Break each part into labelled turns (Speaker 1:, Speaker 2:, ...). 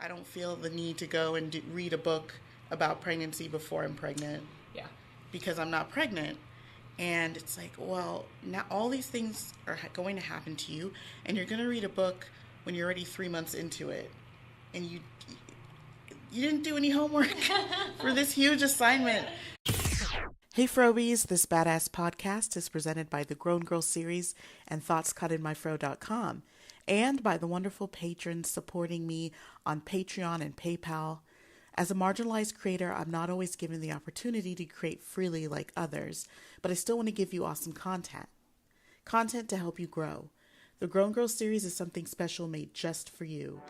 Speaker 1: I don't feel the need to go and read a book about pregnancy before I'm pregnant.
Speaker 2: Yeah.
Speaker 1: Because I'm not pregnant. And it's like, well, now all these things are going to happen to you, and you're going to read a book when you're already 3 months into it, and you didn't do any homework for this huge assignment. Hey Frobies, this badass podcast is presented by the Grown Girl series and thoughtscuttinmyfro.com, and by the wonderful patrons supporting me on Patreon and PayPal. As a marginalized creator, I'm not always given the opportunity to create freely like others, but I still want to give you awesome content. Content to help you grow. The Grown Girl series is something special made just for you.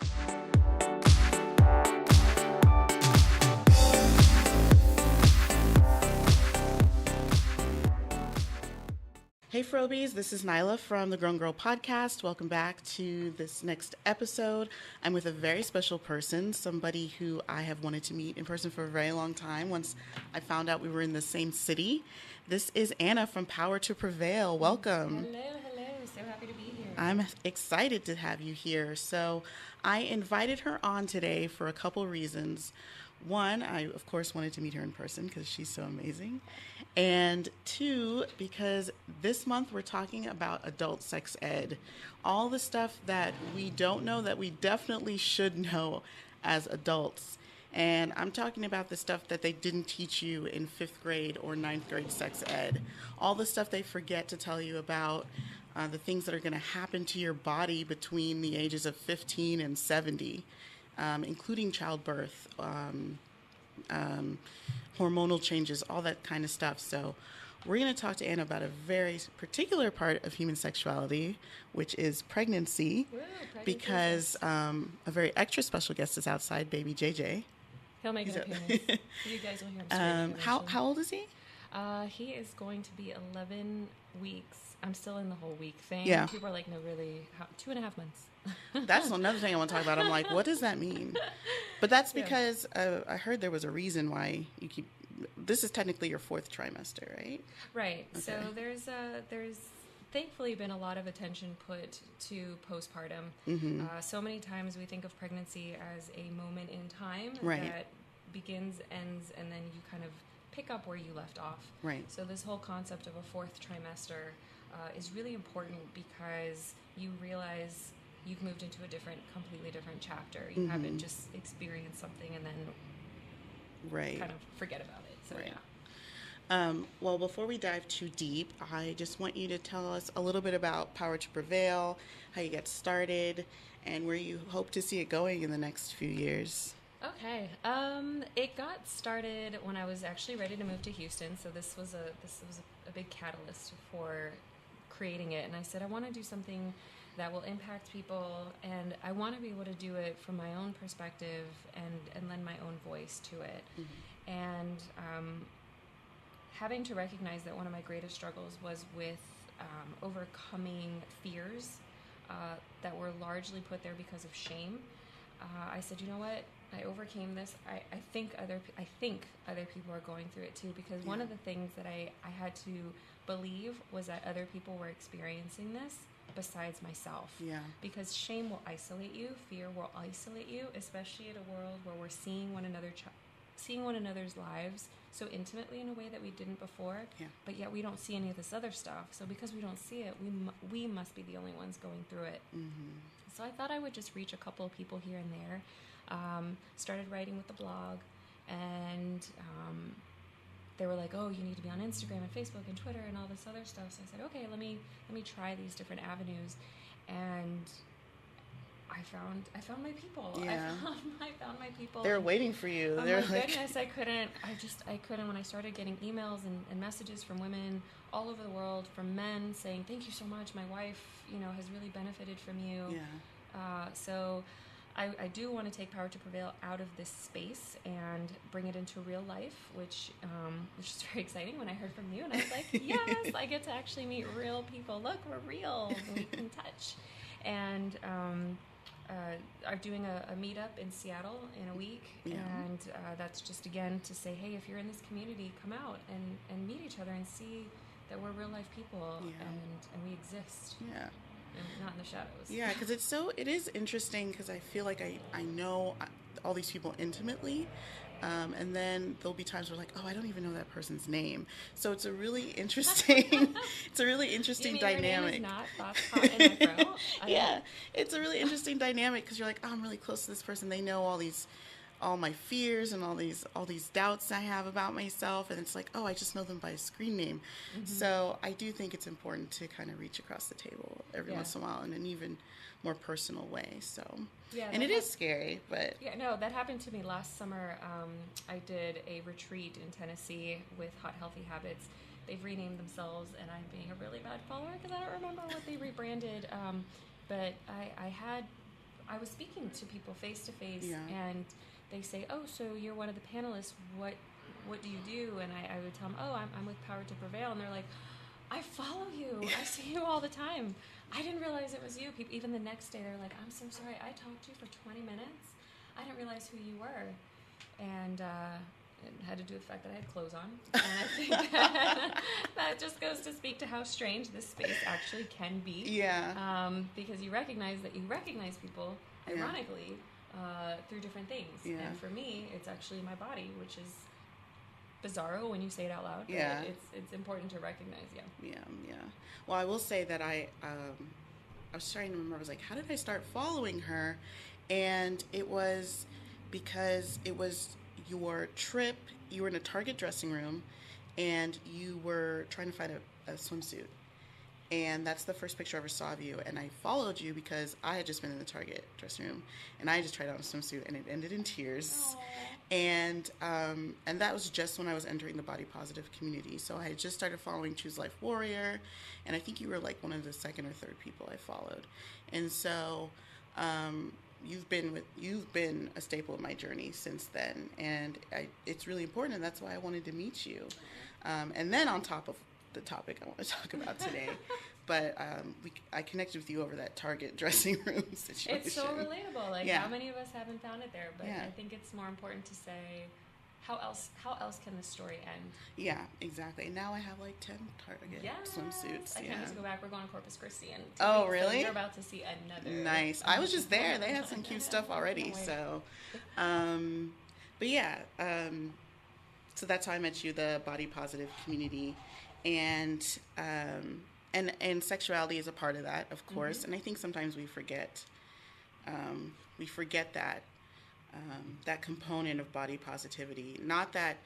Speaker 1: Hey Frobies, this is Nyla from the Grown Girl podcast. Welcome back to this next episode. I'm with a very special person, somebody who I have wanted to meet in person for a very long time once I found out we were in the same city. This is Anna from Power to Prevail. Welcome.
Speaker 2: Hello. So happy to be here.
Speaker 1: I'm excited to have you here. So I invited her on today for a couple reasons. One, I, of course, wanted to meet her in person because she's so amazing. And two, because this month we're talking about adult sex ed. All the stuff that we don't know that we definitely should know as adults. And I'm talking about the stuff that they didn't teach you in 5th grade or 9th grade sex ed. All the stuff they forget to tell you about, the things that are going to happen to your body between the ages of 15 and 70. Including childbirth, hormonal changes, all that kind of stuff. So we're going to talk to Anna about a very particular part of human sexuality, which is pregnancy.
Speaker 2: Woo,
Speaker 1: because a very extra special guest is outside, baby JJ.
Speaker 2: He'll make an appearance. You guys will hear him screaming.
Speaker 1: How old is he?
Speaker 2: He is going to be 11 weeks. I'm still in the whole week thing.
Speaker 1: Yeah.
Speaker 2: People are like, no, really, 2.5 months.
Speaker 1: That's another thing I want to talk about. I'm like, what does that mean? But that's because I heard there was a reason why you keep. This is technically your 4th trimester, right?
Speaker 2: Right.
Speaker 1: Okay.
Speaker 2: So there's thankfully been a lot of attention put to postpartum.
Speaker 1: Mm-hmm.
Speaker 2: So many times we think of pregnancy as a moment in time that begins, ends, and then you kind of pick up where you left off.
Speaker 1: Right.
Speaker 2: So this whole concept of a 4th trimester is really important because you realize you've moved into a completely different chapter. You haven't just experienced something and then kind of forget about it. So yeah.
Speaker 1: Well, before we dive too deep, I just want you to tell us a little bit about Power to Prevail, how you got started, and where you hope to see it going in the next few years.
Speaker 2: Okay. It got started when I was actually ready to move to Houston. So this was a big catalyst for creating it. And I said, I want to do something that will impact people, and I want to be able to do it from my own perspective and lend my own voice to it. Mm-hmm. And having to recognize that one of my greatest struggles was with overcoming fears that were largely put there because of shame. I said, you know what? I overcame this. I think other people are going through it too, because one of the things that I had to believe was that other people were experiencing this besides myself.
Speaker 1: Yeah. Because
Speaker 2: shame will isolate you, fear will isolate you, especially in a world where we're seeing one another's lives so intimately in a way that we didn't before. Yeah. But yet we don't see any of this other stuff. So because we don't see it, we must be the only ones going through it. Mm-hmm. So I thought I would just reach a couple of people here and there. Started writing with the blog, and they were like, oh, you need to be on Instagram and Facebook and Twitter and all this other stuff. So I said, okay, let me try these different avenues. And I found my people.
Speaker 1: Yeah.
Speaker 2: I found my people.
Speaker 1: They're waiting for you.
Speaker 2: Oh
Speaker 1: They're
Speaker 2: my goodness, I couldn't. When I started getting emails and messages from women all over the world, from men saying, thank you so much, my wife, has really benefited from you.
Speaker 1: Yeah.
Speaker 2: So I do want to take Power to Prevail out of this space and bring it into real life, which is very exciting when I heard from you. And I was like, yes, I get to actually meet real people. Look, we're real. We can touch. And I'm doing a meetup in Seattle in a week. Yeah. And that's just, again, to say, hey, if you're in this community, come out and meet each other and see that we're real life people, and we exist.
Speaker 1: Yeah.
Speaker 2: And not in the shadows.
Speaker 1: Yeah, because it is interesting, because I feel like I know all these people intimately. And then there'll be times where like, oh, I don't even know that person's name. So it's a really interesting, it's a really interesting
Speaker 2: you mean
Speaker 1: dynamic.
Speaker 2: Your name is not thoughts caught in my throat?
Speaker 1: Yeah, it's a really interesting dynamic because you're like, oh, I'm really close to this person. They know all my fears and all these doubts I have about myself, and it's like, oh, I just know them by a screen name. So I do think it's important to kind of reach across the table every once in a while in an even more personal way. So and it is scary, but
Speaker 2: no, that happened to me last summer. I did a retreat in Tennessee with Hot Healthy Habits. They've renamed themselves, and I'm being a really bad follower because I don't remember what they rebranded. But I was speaking to people face to face, and they say, oh, so you're one of the panelists. What do you do? And I would tell them, oh, I'm with Power to Prevail. And they're like, I follow you. I see you all the time. I didn't realize it was you. People, even the next day, they're like, I'm so sorry. I talked to you for 20 minutes. I didn't realize who you were. And it had to do with the fact that I had clothes on. And I think that just goes to speak to how strange this space actually can be.
Speaker 1: Yeah.
Speaker 2: Because you recognize people, ironically, through different things.
Speaker 1: Yeah.
Speaker 2: And for me, it's actually my body, which is bizarro when you say it out loud.
Speaker 1: Yeah.
Speaker 2: It's important to recognize,
Speaker 1: Yeah. Well, I will say that I was trying to remember, I was like, how did I start following her? And it was because it was your trip, you were in a Target dressing room, and you were trying to find a swimsuit. And that's the first picture I ever saw of you. And I followed you because I had just been in the Target dressing room, and I just tried on a swimsuit, and it ended in tears. And that was just when I was entering the body positive community. So I had just started following Choose Life Warrior, and I think you were like one of the second or third people I followed. And so you've been a staple of my journey since then, and it's really important, and that's why I wanted to meet you. And then on top of the topic I want to talk about today, but I connected with you over that Target dressing room situation.
Speaker 2: It's so relatable. Like, how many of us haven't found it there? But I think it's more important to say, how else can this story end?
Speaker 1: Yeah, exactly. Now I have like 10 Target swimsuits.
Speaker 2: I can't wait to go back. We're going to Corpus Christi. And
Speaker 1: oh, really?
Speaker 2: So you're about to see another.
Speaker 1: Nice. I was just there. They had some cute stuff already. So, but yeah. So that's how I met you, the body positive community. And sexuality is a part of that, of course. And I think sometimes we forget that component of body positivity. Not that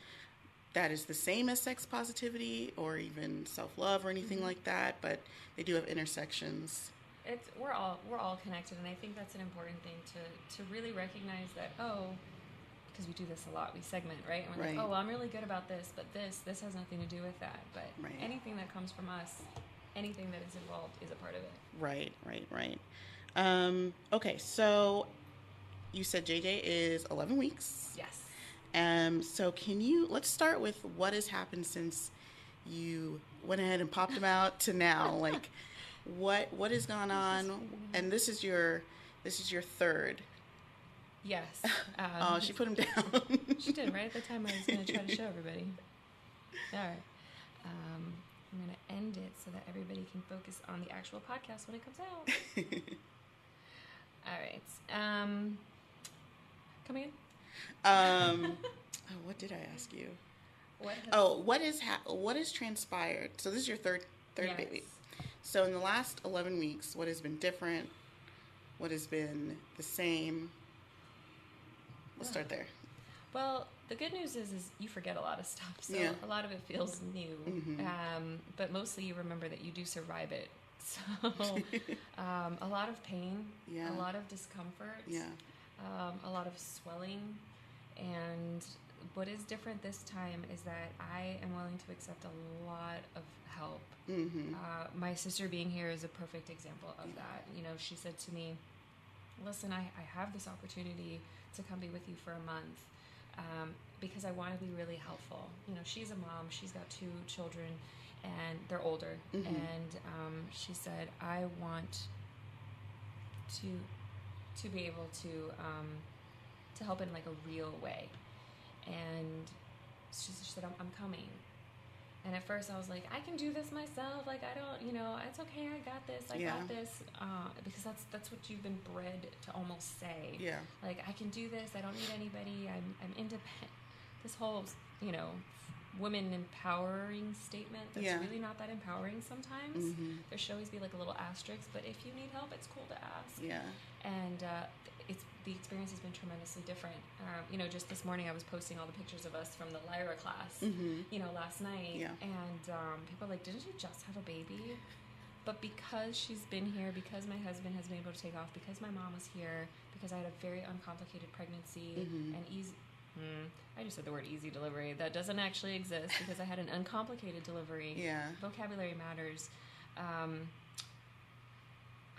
Speaker 1: is the same as sex positivity or even self-love or anything like that, but they do have intersections.
Speaker 2: We're all connected, and I think that's an important thing to really recognize that, because we do this a lot, we segment, right? And we're like, oh, well, I'm really good about this, but this has nothing to do with that. But anything that comes from us, anything that is involved is a part of it.
Speaker 1: Right. Okay, so you said JJ is 11 weeks.
Speaker 2: Yes.
Speaker 1: So let's start with what has happened since you went ahead and popped him out to now. Like, what has gone on? And this is your third.
Speaker 2: Yes.
Speaker 1: She put him down.
Speaker 2: She did, right at the time I was going to try to show everybody. All right. I'm going to end it so that everybody can focus on the actual podcast when it comes out. All right. Come again?
Speaker 1: What did I ask you? What has transpired? So this is your third baby. So in the last 11 weeks, what has been different? What has been the same? Let's start there.
Speaker 2: Well, the good news is you forget a lot of stuff. So a lot of it feels new. But mostly you remember that you do survive it. So a lot of pain, a lot of discomfort, a lot of swelling. And what is different this time is that I am willing to accept a lot of help. My sister being here is a perfect example of that. You know, she said to me, listen, I have this opportunity to come be with you for a month because I want to be really helpful. You know, she's a mom. She's got 2 children, and they're older. And she said, I want to be able to help in like a real way. And she said, I'm coming. And at first I was like, I can do this myself. Like, I don't, you know, it's okay. I got this. I got this. Because that's what you've been bred to almost say.
Speaker 1: Yeah.
Speaker 2: Like, I can do this. I don't need anybody. I'm independent. This whole, you know, women empowering statement that's really not that empowering sometimes.
Speaker 1: Mm-hmm.
Speaker 2: There should always be like a little asterisk, but if you need help, it's cool to ask.
Speaker 1: Yeah.
Speaker 2: And the experience has been tremendously different. You know, just this morning I was posting all the pictures of us from the Lyra class, you know, last night.
Speaker 1: Yeah.
Speaker 2: And people are like, didn't you just have a baby? But because she's been here, because my husband has been able to take off, because my mom was here, because I had a very uncomplicated pregnancy and easy... I just said the word easy delivery. That doesn't actually exist because I had an uncomplicated delivery.
Speaker 1: Yeah.
Speaker 2: Vocabulary matters.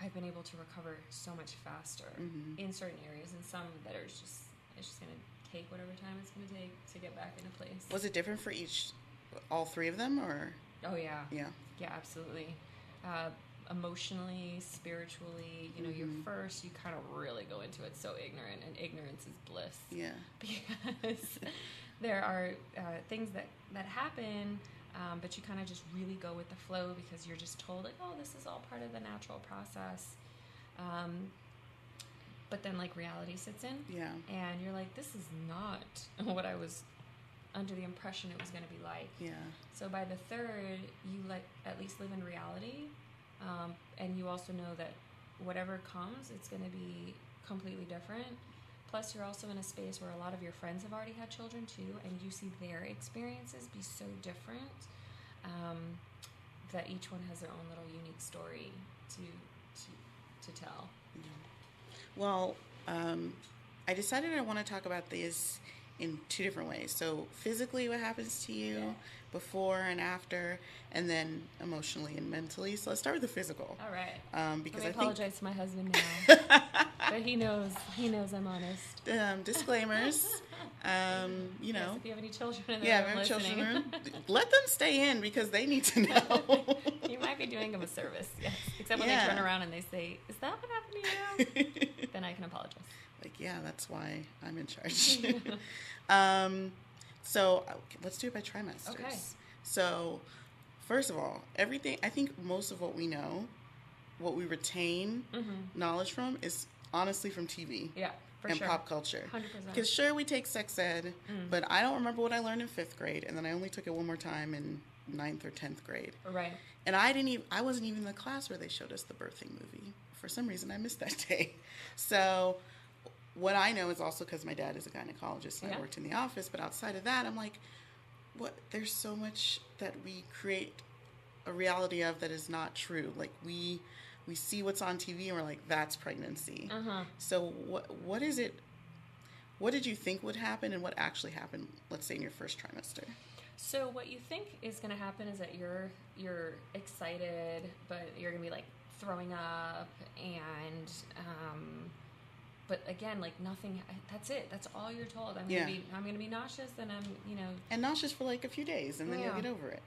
Speaker 2: I've been able to recover so much faster in certain areas, and some that are just, it's just going to take whatever time it's going to take to get back into place.
Speaker 1: Was it different for all three of them, or?
Speaker 2: Oh, yeah.
Speaker 1: Yeah.
Speaker 2: Yeah, absolutely. Emotionally, spiritually, you know, you're first, you kind of really go into it so ignorant, and ignorance is bliss.
Speaker 1: Yeah.
Speaker 2: Because there are things that happen, but you kind of just really go with the flow because you're just told, like, oh, this is all part of the natural process. But then, like, reality sits in.
Speaker 1: Yeah.
Speaker 2: And you're like, this is not what I was under the impression it was going to be like.
Speaker 1: Yeah.
Speaker 2: So by the third, you at least live in reality. And you also know that whatever comes, it's going to be completely different. Plus, you're also in a space where a lot of your friends have already had children too, and you see their experiences be so different that each one has their own little unique story to tell.
Speaker 1: Well, I decided I want to talk about this in two different ways. So physically, what happens to you before and after, and then emotionally and mentally. So let's start with the physical.
Speaker 2: All right.
Speaker 1: Because
Speaker 2: I apologize to my husband now, but he knows I'm honest.
Speaker 1: Disclaimers. You know.
Speaker 2: Yes, if you have any children in the
Speaker 1: room,
Speaker 2: room
Speaker 1: if you have
Speaker 2: listening.
Speaker 1: children, let them stay in because they need to know.
Speaker 2: You might be doing them a service, yes. Except when they turn around and they say, "Is that what happened to you?" Then I can apologize.
Speaker 1: Like, yeah, that's why I'm in charge. So let's do it by trimesters.
Speaker 2: Okay.
Speaker 1: So first of all, everything, I think most of what we know, what we retain knowledge from is honestly from TV.
Speaker 2: Yeah, for
Speaker 1: and
Speaker 2: sure.
Speaker 1: pop culture.
Speaker 2: 100%.
Speaker 1: Because sure, we take sex ed, but I don't remember what I learned in 5th grade, and then I only took it one more time in 9th or 10th grade.
Speaker 2: Right.
Speaker 1: And I wasn't even in the class where they showed us the birthing movie. For some reason, I missed that day. So what I know is also because my dad is a gynecologist and I worked in the office, but outside of that, I'm like, what? There's so much that we create a reality of that is not true. Like we see what's on TV and we're like, that's pregnancy. So what is it? What did you think would happen and what actually happened, let's say in your first trimester?
Speaker 2: So what you think is going to happen is that you're excited, but you're going to be like throwing up and but again, like nothing. That's it. That's all you're told. I'm gonna be nauseous, and
Speaker 1: and nauseous for like a few days, and then you'll get over it.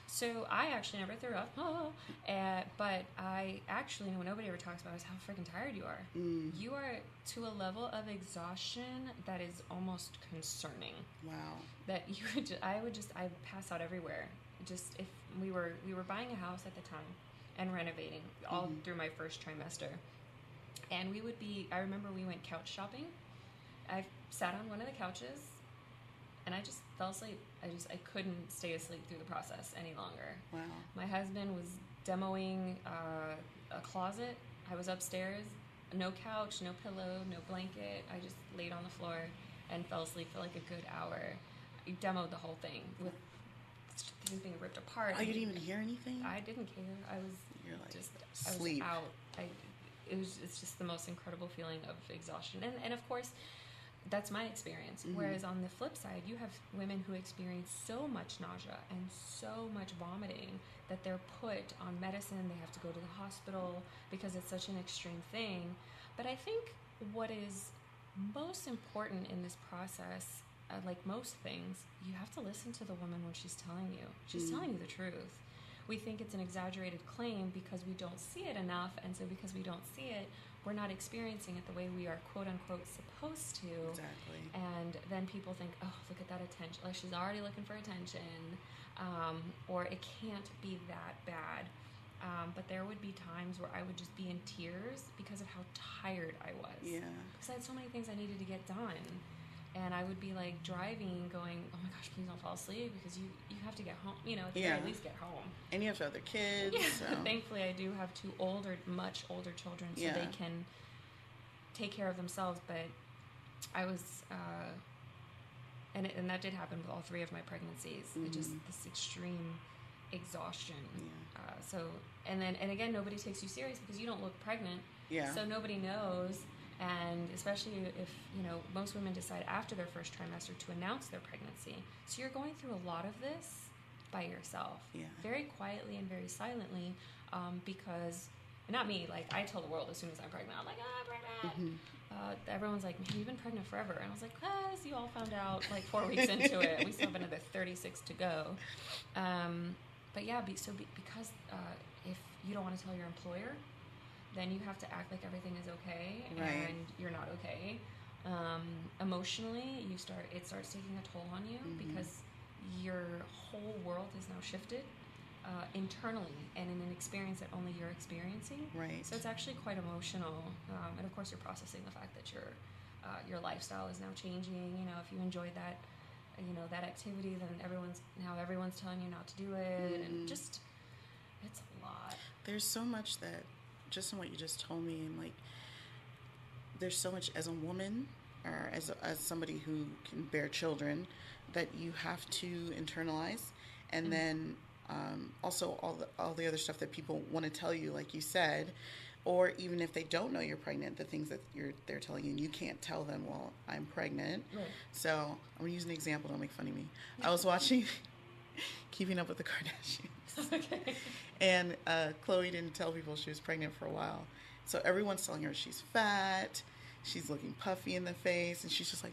Speaker 2: So I actually never threw up, but I actually know what nobody ever talks about is how freaking tired you are. You are to a level of exhaustion that is almost concerning.
Speaker 1: Wow.
Speaker 2: That I would pass out everywhere. Just if we were buying a house at the time and renovating all through my first trimester. And I remember we went couch shopping. I sat on one of the couches and I just fell asleep. I couldn't stay asleep through the process any longer.
Speaker 1: Wow.
Speaker 2: My husband was demoing a closet. I was upstairs, no couch, no pillow, no blanket. I just laid on the floor and fell asleep for like a good hour. I demoed the whole thing with everything ripped apart.
Speaker 1: Oh, you didn't even hear anything?
Speaker 2: I didn't care. I was
Speaker 1: sleep.
Speaker 2: I was out. It's just the most incredible feeling of exhaustion. And of course, that's my experience. Whereas on the flip side, you have women who experience so much nausea and so much vomiting that they're put on medicine. They have to go to the hospital because it's such an extreme thing. But I think what is most important in this process, like most things, you have to listen to the woman when she's telling you. She's telling you the truth. We think it's an exaggerated claim because we don't see it enough, and so because we don't see it, we're not experiencing it the way we are quote unquote supposed to.
Speaker 1: Exactly.
Speaker 2: And then people think, oh, look at that attention. Like, she's already looking for attention. Or it can't be that bad. But there would be times where I would just be in tears because of how tired I was.
Speaker 1: Yeah.
Speaker 2: Because I had so many things I needed to get done. And I would be like driving going, oh my gosh, please don't fall asleep, because you have to get home, at the very least get home.
Speaker 1: And you have other kids.
Speaker 2: Yeah.
Speaker 1: So.
Speaker 2: Thankfully, I do have two much older children, so they can take care of themselves. But I was, and that did happen with all three of my pregnancies. It just this extreme exhaustion. And again, nobody takes you serious because you don't look pregnant.
Speaker 1: Yeah.
Speaker 2: So nobody knows. And especially if, most women decide after their first trimester to announce their pregnancy. So you're going through a lot of this by yourself.
Speaker 1: Yeah.
Speaker 2: Very quietly and very silently, because, not me, like, I tell the world as soon as I'm pregnant, I'm like, I'm pregnant. Everyone's like, man, you've been pregnant forever. And I was like, yes, you all found out like 4 weeks into it. We still have another 36 to go. But yeah, because if you don't want to tell your employer, then you have to act like everything is okay, and you're not okay. Emotionally, it starts taking a toll on you because your whole world is now shifted internally and in an experience that only you're experiencing.
Speaker 1: Right.
Speaker 2: So it's actually quite emotional, and of course you're processing the fact that your lifestyle is now changing. If you enjoyed that, that activity, then everyone's telling you not to do it, and just it's a lot.
Speaker 1: There's so much that. Just in what you just told me, and like, there's so much as a woman or as somebody who can bear children that you have to internalize, and then also all the other stuff that people want to tell you, like you said, or even if they don't know you're pregnant, the things that they're telling you, and you can't tell them, well, I'm pregnant.
Speaker 2: Right.
Speaker 1: So I'm gonna use an example. Don't make fun of me. I was watching Keeping Up with the Kardashians.
Speaker 2: Okay.
Speaker 1: And Chloe didn't tell people she was pregnant for a while. So everyone's telling her she's fat, she's looking puffy in the face, and she's just like,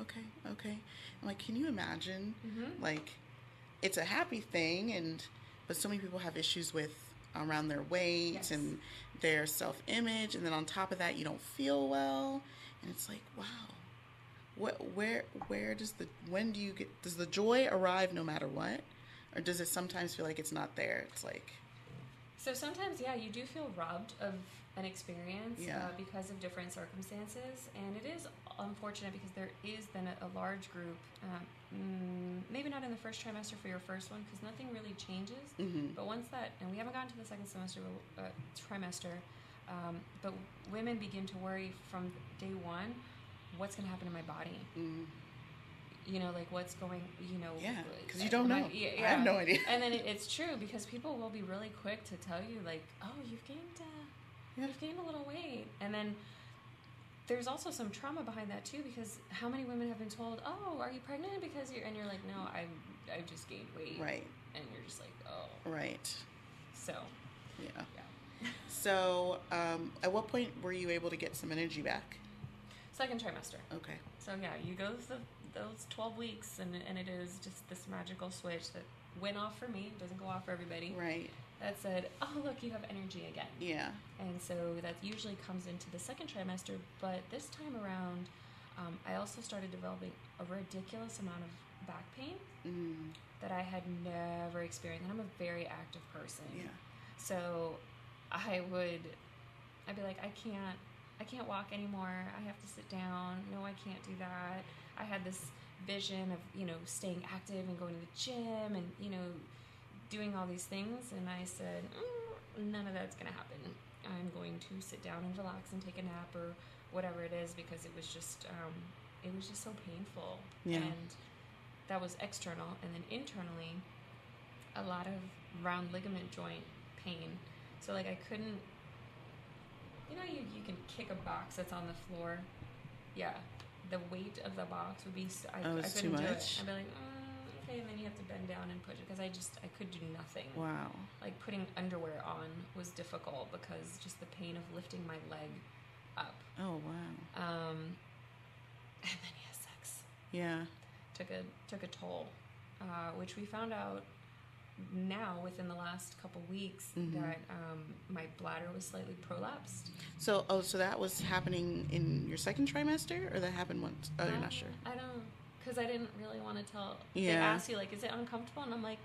Speaker 1: okay. I'm like, can you imagine? Like, it's a happy thing, but so many people have issues with around their weight and their self-image, and then on top of that, you don't feel well, and it's like, wow. Where does the joy arrive no matter what? Or does it sometimes feel like it's not there? It's like...
Speaker 2: So sometimes, you do feel robbed of an experience because of different circumstances. And it is unfortunate because there is then a large group, maybe not in the first trimester for your first one, because nothing really changes. But once that, and we haven't gotten to the second trimester, but women begin to worry from day one, what's going to happen to my body? Like what's going,
Speaker 1: because you don't know. I have no idea.
Speaker 2: And then it's true because people will be really quick to tell you, like, oh, you've gained a little weight. And then there's also some trauma behind that too, because how many women have been told, oh, are you pregnant because you're like, no, I just gained weight.
Speaker 1: Right.
Speaker 2: And you're just like, oh.
Speaker 1: Right.
Speaker 2: So.
Speaker 1: Yeah. So, at what point were you able to get some energy back?
Speaker 2: Second trimester.
Speaker 1: Okay.
Speaker 2: So you go those 12 weeks, and it is just this magical switch that went off for me. It doesn't go off for everybody.
Speaker 1: Right.
Speaker 2: That said, oh, look, you have energy again.
Speaker 1: Yeah.
Speaker 2: And so that usually comes into the second trimester, but this time around, I also started developing a ridiculous amount of back pain that I had never experienced. And I'm a very active person.
Speaker 1: Yeah.
Speaker 2: So I'd be like, I can't walk anymore. I have to sit down. No, I can't do that. I had this vision of, staying active and going to the gym and, doing all these things. And I said, none of that's going to happen. I'm going to sit down and relax and take a nap or whatever it is, because it was just so painful.
Speaker 1: Yeah.
Speaker 2: And that was external. And then internally, a lot of round ligament joint pain. So like I couldn't, you can kick a box that's on the floor. Yeah. The weight of the box would be, I couldn't
Speaker 1: too much.
Speaker 2: do it. I'd be like, okay, and then you have to bend down and push it, because I could do nothing.
Speaker 1: Wow. Like
Speaker 2: putting underwear on was difficult because just the pain of lifting my leg up.
Speaker 1: Oh, wow.
Speaker 2: And then sex.
Speaker 1: Yeah.
Speaker 2: Took a toll, which we found out now within the last couple weeks that my bladder was slightly prolapsed.
Speaker 1: So that was happening in your second trimester, or that happened once? Oh, you're not sure.
Speaker 2: I don't, because I didn't really want to tell.
Speaker 1: Yeah.
Speaker 2: They asked you, like, is it uncomfortable? And I'm like,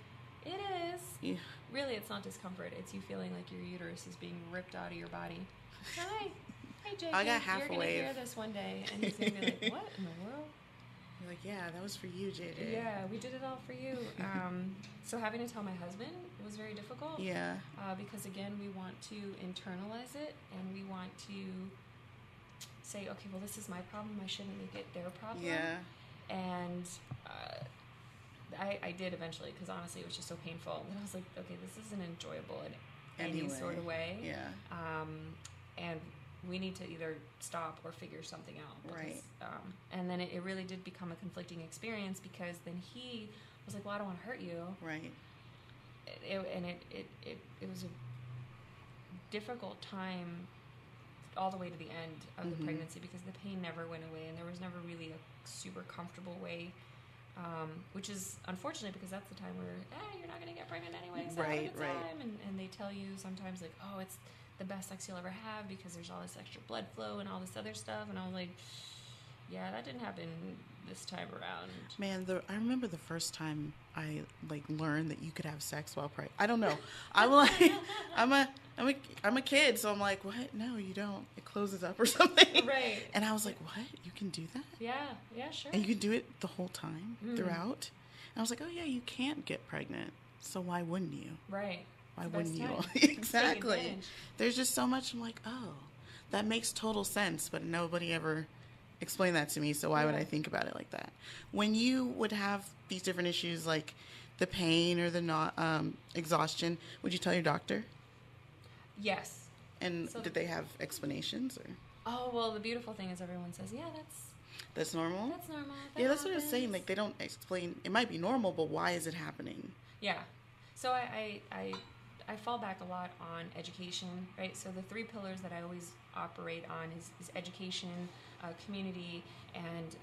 Speaker 2: it is.
Speaker 1: Yeah.
Speaker 2: Really, it's not discomfort. It's you feeling like your uterus is being ripped out of your body. Hi, Jake.
Speaker 1: I got half
Speaker 2: You're going to hear this one day, and he's going to be like, what in the world?
Speaker 1: You're like, yeah, that was for you, JJ.
Speaker 2: Yeah, we did it all for you. So having to tell my husband was very difficult.
Speaker 1: Yeah.
Speaker 2: Because, again, we want to internalize it, and we want to say, okay, well, this is my problem. I shouldn't make it their problem.
Speaker 1: Yeah.
Speaker 2: And I did eventually, because honestly it was just so painful. And I was like, okay, this isn't enjoyable in any sort of way.
Speaker 1: Yeah.
Speaker 2: And we need to either stop or figure something out. Because,
Speaker 1: right.
Speaker 2: And then it really did become a conflicting experience, because then he was like, well, I don't want to hurt you.
Speaker 1: Right.
Speaker 2: It was a difficult time all the way to the end of the pregnancy, because the pain never went away, and there was never really a super comfortable way, which is unfortunate, because that's the time where you're not going to get pregnant anyway, so have a good time. And they tell you sometimes, like, oh, it's the best sex you'll ever have because there's all this extra blood flow and all this other stuff. And I was like, yeah, that didn't happen this time around.
Speaker 1: Man, I remember the first time I learned that you could have sex while pregnant. I don't know. I'm like, I'm a kid, so I'm like, what? No, you don't. It closes up or something.
Speaker 2: Right.
Speaker 1: And I was like, what? You can do that?
Speaker 2: Yeah, sure.
Speaker 1: And you can do it the whole time throughout. And I was like, oh yeah, you can't get pregnant, so why wouldn't you?
Speaker 2: Right.
Speaker 1: Why wouldn't you? Exactly. There's just so much. I'm like, oh, that makes total sense, but nobody ever explained that to me, so why would I think about it like that? When you would have these different issues, like the pain or the exhaustion, would you tell your doctor?
Speaker 2: Yes.
Speaker 1: And did they have explanations? Or?
Speaker 2: Oh, well, the beautiful thing is everyone says, yeah,
Speaker 1: that's normal?
Speaker 2: That's normal.
Speaker 1: That's what I was saying. Like, they don't explain. It might be normal, but why is it happening?
Speaker 2: Yeah. So I fall back a lot on education, right? So the 3 pillars that I always operate on is education, community, and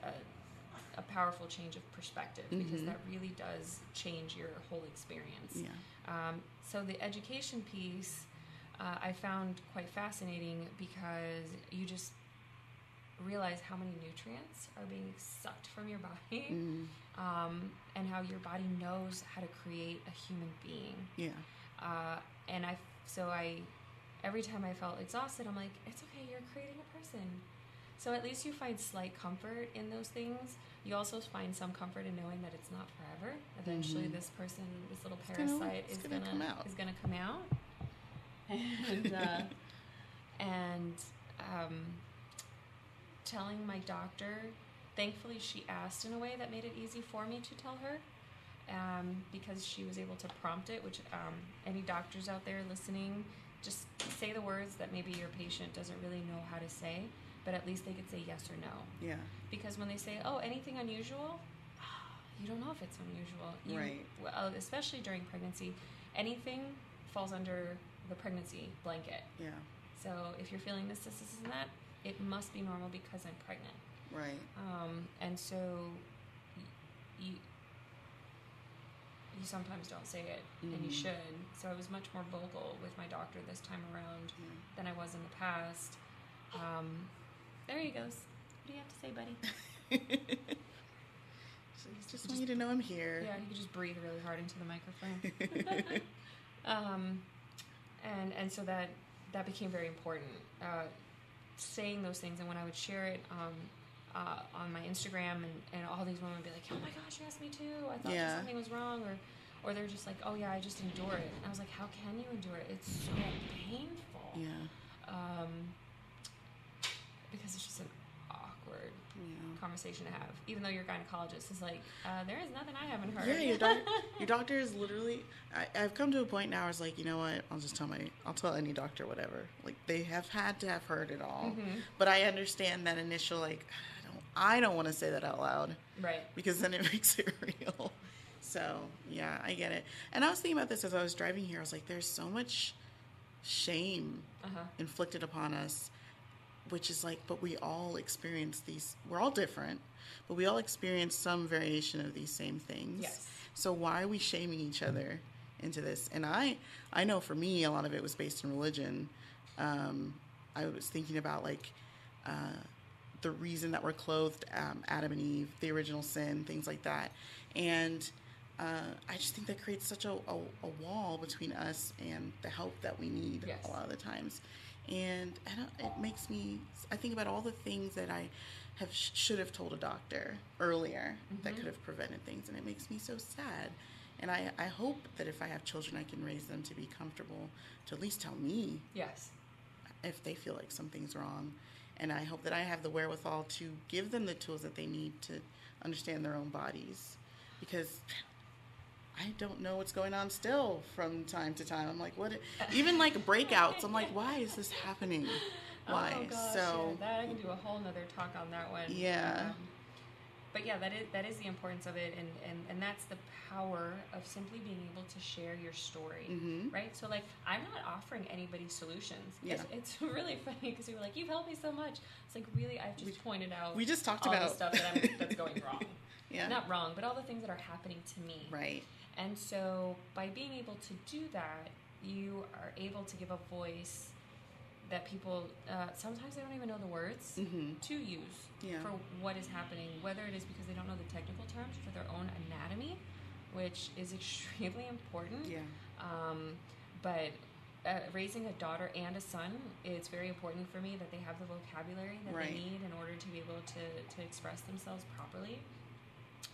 Speaker 2: a powerful change of perspective, because that really does change your whole experience.
Speaker 1: Yeah.
Speaker 2: So the education piece I found quite fascinating, because you just realize how many nutrients are being sucked from your body, and how your body knows how to create a human being.
Speaker 1: Yeah.
Speaker 2: And every time I felt exhausted, I'm like, it's okay, you're creating a person. So at least you find slight comfort in those things. You also find some comfort in knowing that it's not forever. Eventually this person, this little parasite is gonna come out. And telling my doctor, thankfully she asked in a way that made it easy for me to tell her, because she was able to prompt it, which any doctors out there listening, just say the words that maybe your patient doesn't really know how to say, but at least they could say yes or no.
Speaker 1: Yeah.
Speaker 2: Because when they say, oh, anything unusual, you don't know if it's unusual.
Speaker 1: Right.
Speaker 2: Well, especially during pregnancy, anything falls under the pregnancy blanket.
Speaker 1: Yeah.
Speaker 2: So if you're feeling this, and that, it must be normal because I'm pregnant.
Speaker 1: Right.
Speaker 2: And so you sometimes don't say it, and you should. So I was much more vocal with my doctor this time around than I was in the past. There he goes. What do you have to say, buddy?
Speaker 1: So just want you to know I'm here.
Speaker 2: Yeah, he could just breathe really hard into the microphone. And so that became very important. Saying those things, and when I would share it on my Instagram, and all these women would be like, oh my gosh, yes, me too. I thought something was wrong, or they're just like, oh yeah, I just endure it. And I was like, how can you endure it? It's so painful.
Speaker 1: Yeah.
Speaker 2: Because it's just an awkward conversation to have. Even though your gynecologist is like, there is nothing I haven't heard.
Speaker 1: Yeah, your doctor is literally. I've come to a point now where it's like, you know what? I'll tell any doctor whatever. Like, they have had to have heard it all. But I understand that initial, like, I don't want to say that out loud.
Speaker 2: Right.
Speaker 1: Because then it makes it real. So yeah, I get it. And I was thinking about this as I was driving here. I was like, there's so much shame inflicted upon us. Which is like, but we all experience these, we're all different, but we all experience some variation of these same things.
Speaker 2: Yes.
Speaker 1: So why are we shaming each other into this. And I know for me, a lot of it was based in religion. I was thinking about like the reason that we're clothed, Adam and Eve, the original sin, things like that. And I just think that creates such a wall between us and the help that we need
Speaker 2: Yes.
Speaker 1: a lot of the times. And it makes me, I think about all the things that I should have told a doctor earlier that could have prevented things. And it makes me so sad. And I hope that if I have children, I can raise them to be comfortable to at least tell me
Speaker 2: Yes.
Speaker 1: if they feel like something's wrong. And I hope that I have the wherewithal to give them the tools that they need to understand their own bodies. Because I don't know what's going on still from time to time. I'm like, what? Even like breakouts, I'm like, why is this happening? Why?
Speaker 2: Oh gosh,
Speaker 1: So
Speaker 2: yeah, that I can do a whole nother talk on that one.
Speaker 1: Yeah.
Speaker 2: But yeah, that is the importance of it, and that's the power of simply being able to share your story, right? So like, I'm not offering anybody solutions.
Speaker 1: Yeah.
Speaker 2: It's really funny because you were like, you've helped me so much. It's like, really, I've just pointed out
Speaker 1: we just talked
Speaker 2: all
Speaker 1: about
Speaker 2: the stuff that's going wrong.
Speaker 1: Yeah.
Speaker 2: Not wrong, but all the things that are happening to me.
Speaker 1: Right.
Speaker 2: And so by being able to do that, you are able to give a voice that people, sometimes they don't even know the words to use for what is happening, whether it is because they don't know the technical terms for their own anatomy, which is extremely important.
Speaker 1: Yeah.
Speaker 2: But raising a daughter and a son, it's very important for me that they have the vocabulary that they need in order to be able to express themselves properly.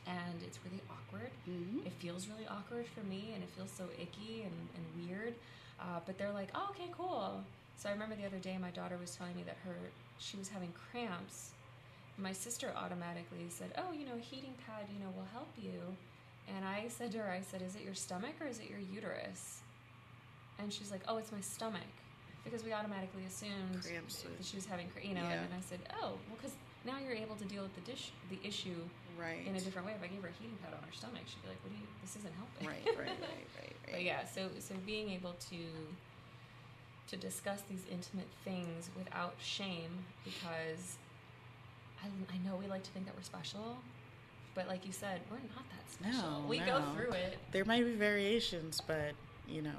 Speaker 2: And it's really awkward. It feels really awkward for me, and it feels so icky and weird. But they're like, oh, okay, cool. So I remember the other day my daughter was telling me that she was having cramps. My sister automatically said, oh, a heating pad, will help you. And I said to her, is it your stomach or is it your uterus? And she's like, oh, it's my stomach. Because we automatically assumed
Speaker 1: Cramps
Speaker 2: that she was having, and then I said, oh, well, because now you're able to deal with the issue in a different way. If I gave her a heating pad on her stomach, she'd be like, this isn't helping.
Speaker 1: Right.
Speaker 2: But yeah, so being able to discuss these intimate things without shame, because I know we like to think that we're special, but like you said, we're not that special. We go through it.
Speaker 1: There might be variations, but
Speaker 2: Yeah.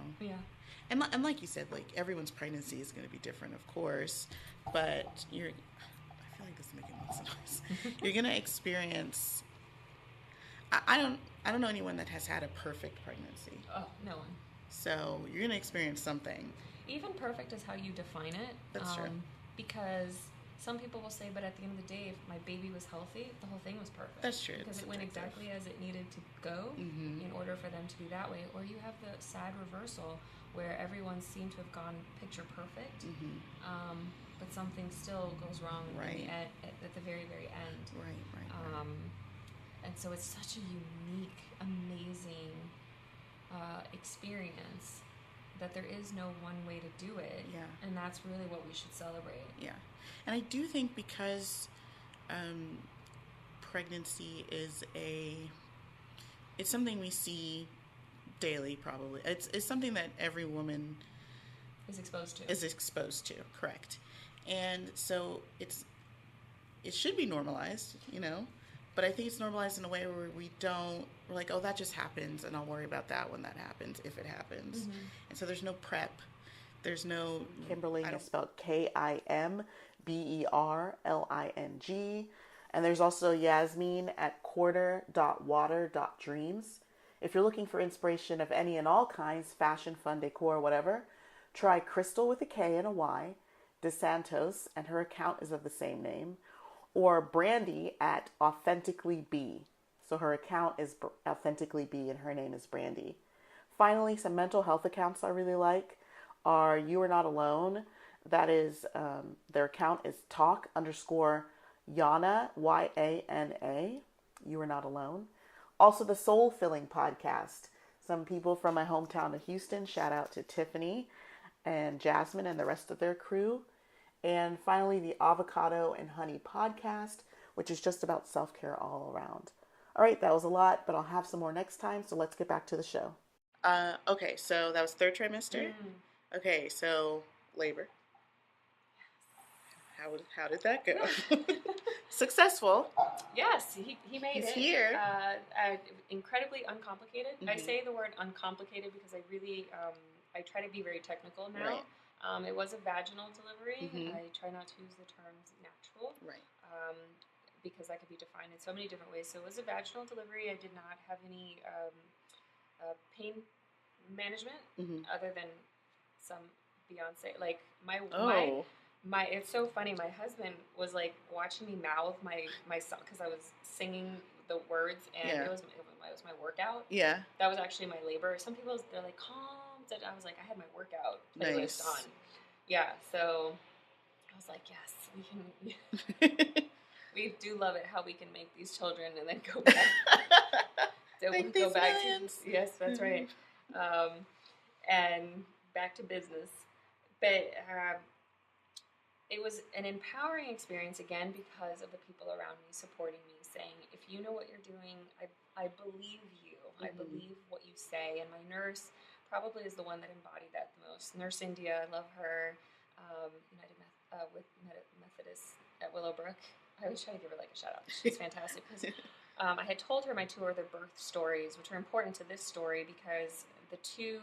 Speaker 1: And like you said, like everyone's pregnancy is going to be different, of course, but I feel like this is making lots of noise. You're going to experience. I don't know anyone that has had a perfect pregnancy.
Speaker 2: Oh, no one.
Speaker 1: So you're going to experience something.
Speaker 2: Even perfect is how you define it.
Speaker 1: That's true.
Speaker 2: Because some people will say, but at the end of the day, if my baby was healthy, the whole thing was perfect.
Speaker 1: That's true.
Speaker 2: Because it went exactly as it needed to go in order for them to be that way. Or you have the sad reversal where everyone seemed to have gone picture perfect, but something still goes wrong at the very, very end.
Speaker 1: Right.
Speaker 2: And so it's such a unique, amazing experience that there is no one way to do it.
Speaker 1: Yeah.
Speaker 2: And that's really what we should celebrate.
Speaker 1: Yeah. And I do think because pregnancy is it's something we see daily, probably. It's something that every woman
Speaker 2: is exposed to.
Speaker 1: Correct. And so it should be normalized, but I think it's normalized in a way where we're like, oh, that just happens, and I'll worry about that when that happens, if it happens. And so there's no prep. There's no... Kimberling is spelled Kimberling. And there's also Yasmin at quarter.water.dreams. If you're looking for inspiration of any and all kinds, fashion, fun, decor, whatever, try Crystal with a K and a Y, DeSantos, and her account is of the same name, or Brandy at Authentically Be. So her account is Authentically Be and her name is Brandy. Finally, some mental health accounts I really like are You Are Not Alone. That is, their account is talk_Yana, YANA. You Are Not Alone. Also, the Soul Filling podcast. Some people from my hometown of Houston. Shout out to Tiffany and Jasmine and the rest of their crew. And finally, the Avocado and Honey podcast, which is just about self-care all around. All right, that was a lot, but I'll have some more next time. So let's get back to the show. Okay, so that was third trimester. Okay, so labor. How did that go? Successful.
Speaker 2: Yes, he made
Speaker 1: He's
Speaker 2: it.
Speaker 1: here.
Speaker 2: Incredibly uncomplicated. I
Speaker 1: Mhm.
Speaker 2: say the word uncomplicated because I really I try to be very technical now.
Speaker 1: Right.
Speaker 2: It was a vaginal delivery.
Speaker 1: Mhm.
Speaker 2: I try not to use the terms natural.
Speaker 1: Right.
Speaker 2: Because that could be defined in so many different ways. So it was a vaginal delivery. I did not have any pain management
Speaker 1: Mhm.
Speaker 2: other than some Beyonce. Like
Speaker 1: Oh.
Speaker 2: my it's so funny. My husband was like watching me mouth my song because I was singing the words, and
Speaker 1: Yeah.
Speaker 2: it was my workout.
Speaker 1: Yeah.
Speaker 2: That was actually my labor. Some people, they're like, calm. I was like, I had my workout playlist
Speaker 1: Nice.
Speaker 2: on. Yeah, so I was like, yes, we can. We do love it how we can make these children and then go back.
Speaker 1: Make these millions.
Speaker 2: Yes, that's right. And back to business. But it was an empowering experience again because of the people around me supporting me, saying, if you know what you're doing, I believe you. Mm-hmm. I believe what you say. And my nurse probably is the one that embodied that the most. Nurse India, I love her. With Methodist at Willowbrook. I always try to give her like a shout out. She's fantastic because I had told her my two other birth stories, which are important to this story because the two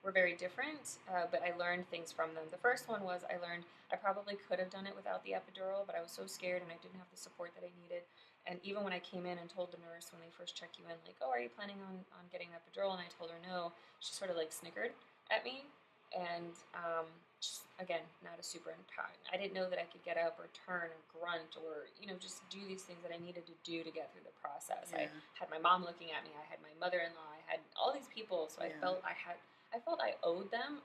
Speaker 2: were very different, but I learned things from them. The first one was I learned I probably could have done it without the epidural, but I was so scared and I didn't have the support that I needed. And even when I came in and told the nurse when they first check you in, like, oh, are you planning on getting an epidural? And I told her no, she sort of like snickered at me. And just, again, not a super empowered. I didn't know that I could get up or turn or grunt or, just do these things that I needed to do to get through the process. Yeah. I had my mom looking at me. I had my mother-in-law. I had all these people. So I felt I owed them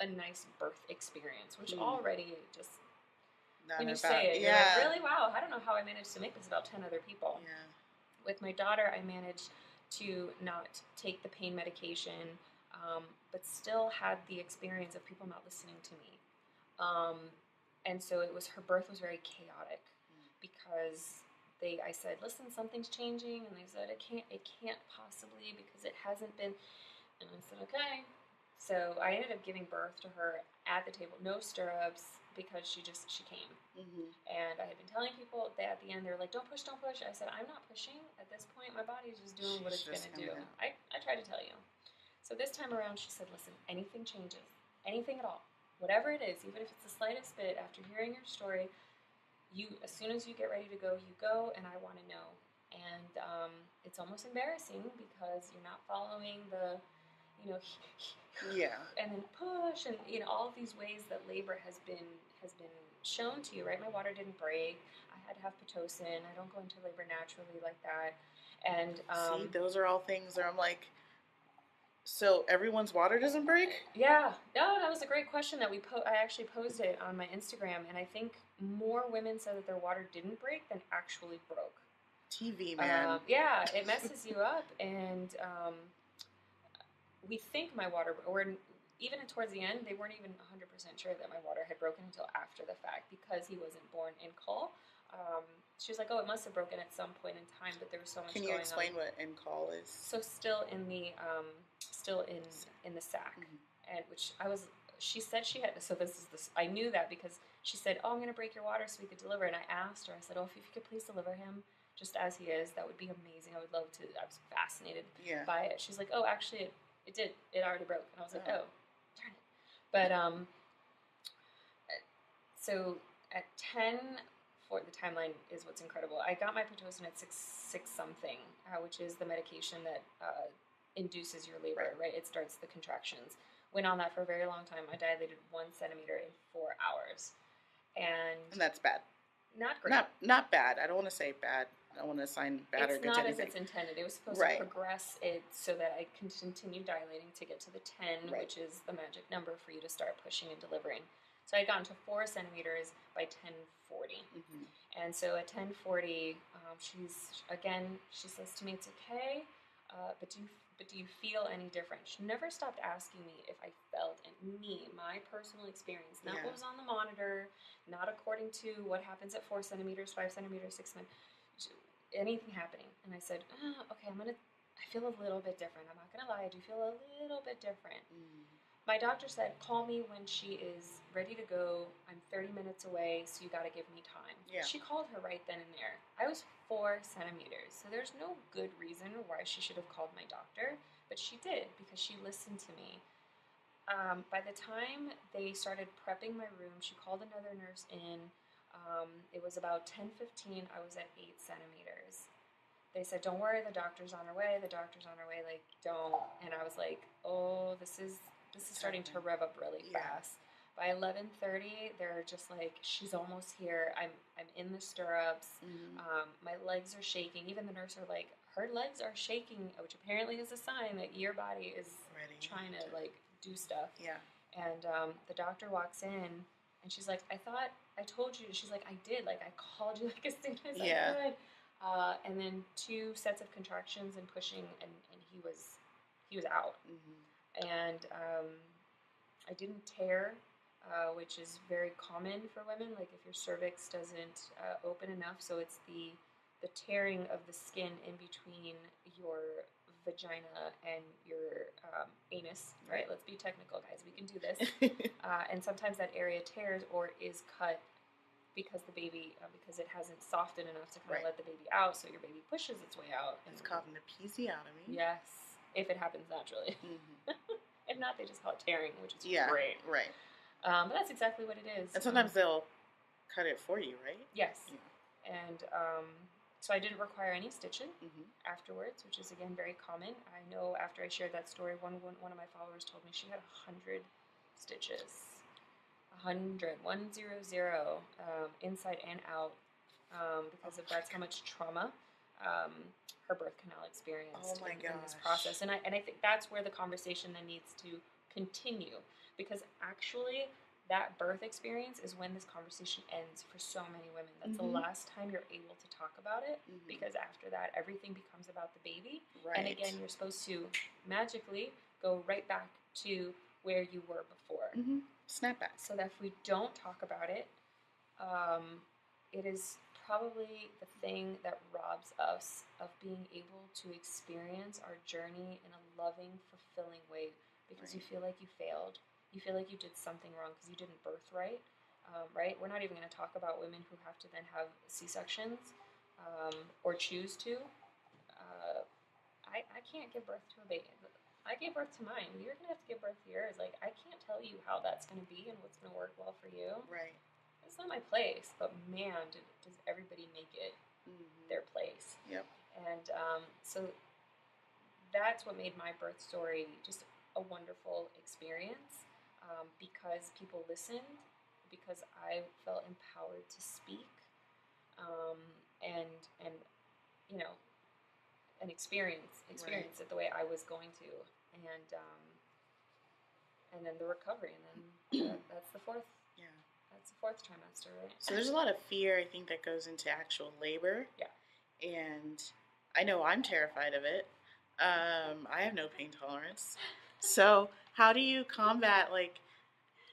Speaker 2: a nice birth experience, which already just, not when you say it, you're like, really? Wow, I don't know how I managed to make this about 10 other people. Yeah. With my daughter, I managed to not take the pain medication, but still had the experience of people not listening to me. And so her birth was very chaotic because I said, listen, something's changing. And they said, it can't possibly because it hasn't been. And I said, okay. So I ended up giving birth to her at the table, no stirrups, because she came. Mm-hmm. And I had been telling people that at the end, they were like, don't push. I said, I'm not pushing at this point. My body's just doing what it's going to do. I tried to tell you. So this time around, she said, listen, anything changes, anything at all, whatever it is, even if it's the slightest bit, after hearing your story, as soon as you get ready to go, you go, and I want to know. And it's almost embarrassing because you're not following the, yeah, and then push, and all of these ways that labor has been shown to you, right? My water didn't break. I had to have Pitocin. I don't go into labor naturally like that. And
Speaker 1: see, those are all things where I'm like, so everyone's water doesn't break?
Speaker 2: Yeah. No, that was a great question that I actually posed it on my Instagram, and I think more women said that their water didn't break than actually broke.
Speaker 1: TV, man.
Speaker 2: Yeah, it messes you up, and we think my water, or even towards the end, they weren't even 100% sure that my water had broken until after the fact because he wasn't born in call. She was like, oh, it must have broken at some point in time, but there was so much going on.
Speaker 1: Can you explain what in-call is?
Speaker 2: So still in the sac, mm-hmm. And she said she had, so I knew that because she said, oh, I'm going to break your water so we could deliver. And I asked her, I said, oh, if you could please deliver him just as he is, that would be amazing. I would love to. I was fascinated by it. She's like, oh, actually, it did. It already broke. And I was like, oh, darn it. But, so at 10, for the timeline is what's incredible. I got my Pitocin at 6 something, which is the medication that induces your labor, right? It starts the contractions. Went on that for a very long time. I dilated 1 centimeter in 4 hours, and
Speaker 1: that's bad.
Speaker 2: Not great.
Speaker 1: Not bad. I don't want to say bad. I don't want to assign bad or good to anything.
Speaker 2: It's not as it's intended. It was supposed to progress it so that I can continue dilating to get to the 10, which is the magic number for you to start pushing and delivering. So I had gotten to 4 centimeters by 10:40. Mm-hmm. And so at 10:40, she says to me, it's okay, but do you feel any different? She never stopped asking me if I felt, and my personal experience, not what was on the monitor, not according to what happens at 4 centimeters, 5 centimeters, 6 centimeters, anything happening. And I said, okay, I feel a little bit different. I'm not going to lie, I do feel a little bit different. Mm. My doctor said, call me when she is ready to go. I'm 30 minutes away, so you got to give me time.
Speaker 1: Yeah.
Speaker 2: She called her right then and there. I was 4 centimeters, so there's no good reason why she should have called my doctor, but she did because she listened to me. By the time they started prepping my room, she called another nurse in. It was about 10:15. I was at 8 centimeters. They said, don't worry, the doctor's on her way. The doctor's on her way. Like, don't. And I was like, oh, this is starting to rev up really fast. By 11:30, they're just like, she's almost here. I'm in the stirrups. My legs are shaking. Even the nurse are like, her legs are shaking, which apparently is a sign that your body is trying to like do stuff.
Speaker 1: Yeah.
Speaker 2: And the doctor walks in, and she's like, I thought I told you. She's like, I did. Like, I called you like as soon as I could. And then 2 sets of contractions and pushing, and he was out. And I didn't tear, which is very common for women. Like if your cervix doesn't open enough, so it's the tearing of the skin in between your vagina and your anus. Right? Let's be technical, guys. We can do this. And sometimes that area tears or is cut because the baby, because it hasn't softened enough to kind of let the baby out, so your baby pushes its way out.
Speaker 1: It's called an episiotomy.
Speaker 2: Yes, if it happens naturally. If not, they just call it tearing, which is great.
Speaker 1: Right.
Speaker 2: But that's exactly what it is.
Speaker 1: And sometimes they'll cut it for you, right?
Speaker 2: Yes. Yeah. And so I didn't require any stitching afterwards, which is, again, very common. I know after I shared that story, one of my followers told me she had 100 stitches. 100, inside and out, because that's how much trauma her birth canal experienced in this process. And I think that's where the conversation then needs to continue, because actually that birth experience is when this conversation ends for so many women. That's the last time you're able to talk about it, because after that everything becomes about the baby. And again, you're supposed to magically go right back to where you were before.
Speaker 1: Snapback.
Speaker 2: So that if we don't talk about it, it is probably the thing that robs us of being able to experience our journey in a loving, fulfilling way, because you feel like you failed. You feel like you did something wrong because you didn't birth right. Right? We're not even going to talk about women who have to then have C-sections or choose to. I can't give birth to a baby. I gave birth to mine. You're going to have to give birth to yours. Like, I can't tell you how that's going to be and what's going to work well for you.
Speaker 1: Right.
Speaker 2: It's not my place, but man, does everybody make it their place.
Speaker 1: Yep.
Speaker 2: And so that's what made my birth story just a wonderful experience, because people listened, because I felt empowered to speak, and you know, and experience it the way I was going to. And then the recovery, and then that's the fourth. Yeah, that's the 4th trimester, right?
Speaker 1: So there's a lot of fear, I think, that goes into actual labor.
Speaker 2: Yeah.
Speaker 1: And I know I'm terrified of it. I have no pain tolerance. So how do you combat, like,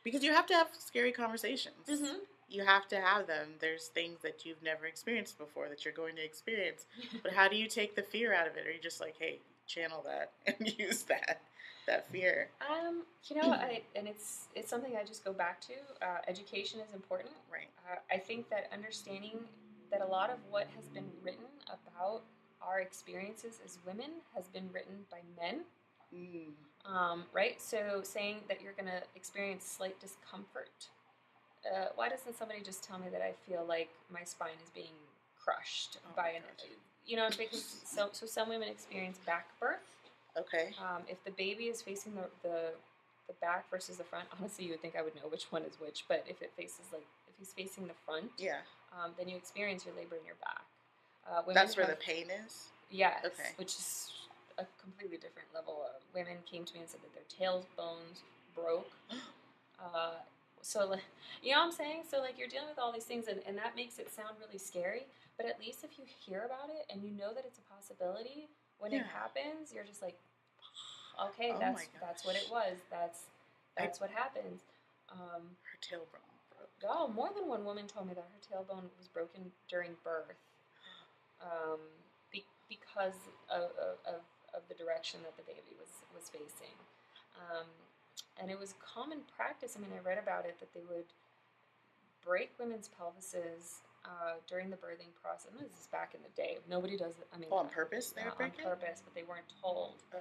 Speaker 1: because you have to have scary conversations. You have to have them. There's things that you've never experienced before that you're going to experience. But how do you take the fear out of it? Are you just like, hey, channel that and use that fear?
Speaker 2: You know, it's something I just go back to. Education is important.
Speaker 1: Right.
Speaker 2: I think that understanding that a lot of what has been written about our experiences as women has been written by men. Right? So saying that you're going to experience slight discomfort. Why doesn't somebody just tell me that I feel like my spine is being crushed by an... You know, because so some women experience back birth.
Speaker 1: Okay.
Speaker 2: If the baby is facing the back versus the front, honestly, you would think I would know which one is which. But if he's facing the front, then you experience your labor in your back.
Speaker 1: That's where the pain is?
Speaker 2: Yes.
Speaker 1: Okay.
Speaker 2: Which is a completely different level. Women came to me and said that their tailbones broke. So, like, you know what I'm saying? So, like, you're dealing with all these things, and that makes it sound really scary. But at least if you hear about it and you know that it's a possibility, when it happens, you're just like, okay, that's what it was. That's what happened.
Speaker 1: Her tailbone broke.
Speaker 2: Oh, more than one woman told me that her tailbone was broken during birth, because of the direction that the baby was facing. And it was common practice. I mean, I read about it that they would break women's pelvises during the birthing process. And this is back in the day. Nobody does it. I mean,
Speaker 1: on purpose? They would break
Speaker 2: on purpose, but they weren't told
Speaker 1: Oh.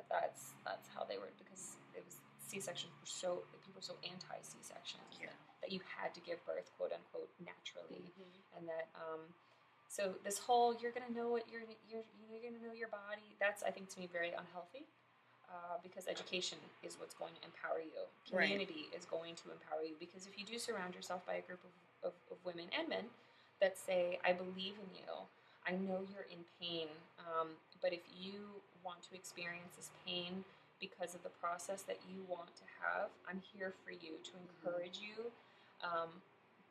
Speaker 2: that's how they were, because it was C-sections were so, people were so anti C-sections that you had to give birth, quote unquote, naturally, and that so this whole you're gonna know what you're gonna know your body. That's, I think, to me, very unhealthy. Because education is what's going to empower you. Community is going to empower you, because if you do surround yourself by a group of women and men that say, I believe in you, I know you're in pain, but if you want to experience this pain because of the process that you want to have, I'm here for you to encourage you.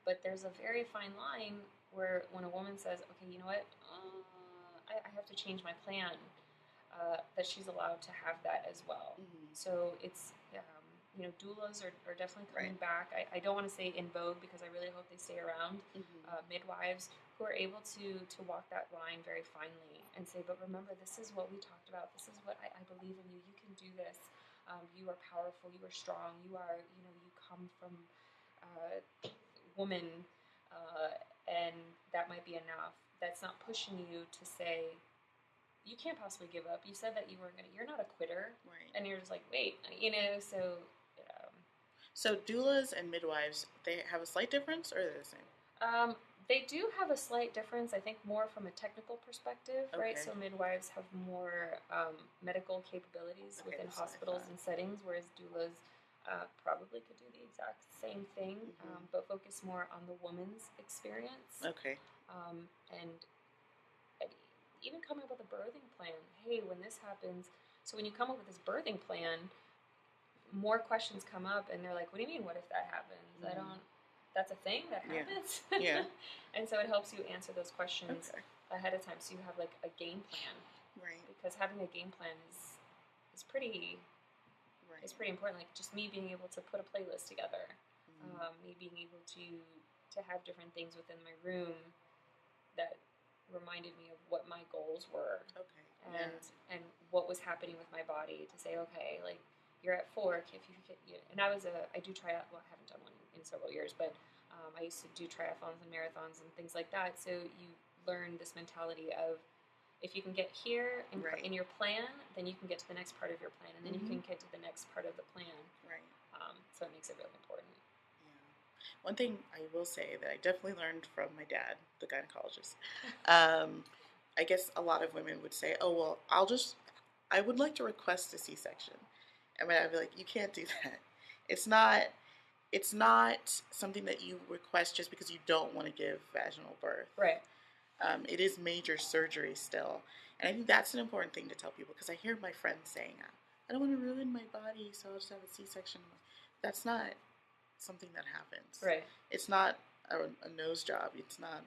Speaker 2: But there's a very fine line where when a woman says, okay, you know what, I have to change my plan, that she's allowed to have that as well. So it's, doulas are definitely coming back. I don't want to say in vogue, because I really hope they stay around. Midwives who are able to walk that line very finely and say, but remember, this is what we talked about. This is what I believe in you. You can do this. You are powerful. You are strong. You are, you come from woman, and that might be enough. That's not pushing you to say, you can't possibly give up. You said that you weren't going to, you're not a quitter.
Speaker 1: Right.
Speaker 2: And you're just like, wait, so.
Speaker 1: So doulas and midwives, they have a slight difference, or they're the same?
Speaker 2: They do have a slight difference, I think, more from a technical perspective, right? So midwives have more medical capabilities within hospitals and settings, whereas doulas probably could do the exact same thing, but focus more on the woman's experience.
Speaker 1: Okay.
Speaker 2: And even coming up with a birthing plan. Hey, when this happens, so when you come up with this birthing plan, more questions come up, and they're like, what do you mean, what if that happens? That's a thing that happens?
Speaker 1: Yeah.
Speaker 2: And so it helps you answer those questions ahead of time, so you have like a game plan.
Speaker 1: Right.
Speaker 2: Because having a game plan is pretty important. Like just me being able to put a playlist together, me being able to have different things within my room that reminded me of what my goals were, and what was happening with my body, to say, okay, like you're at fork, if you get, and I do triathlon. I haven't done one in several years, but I used to do triathlons and marathons and things like that. So you learn this mentality of, if you can get here in your plan, then you can get to the next part of your plan, and then you can get to the next part of the plan. Right. So it makes it really important.
Speaker 1: One thing I will say that I definitely learned from my dad, the gynecologist, I guess a lot of women would say, oh, well, I would like to request a C-section. And I'd be like, you can't do that. It's not something that you request just because you don't want to give vaginal birth.
Speaker 2: Right.
Speaker 1: It is major surgery still. And I think that's an important thing to tell people, because I hear my friends saying, I don't want to ruin my body, so I'll just have a C-section. That's not something that happens.
Speaker 2: Right.
Speaker 1: It's not a nose job. It's not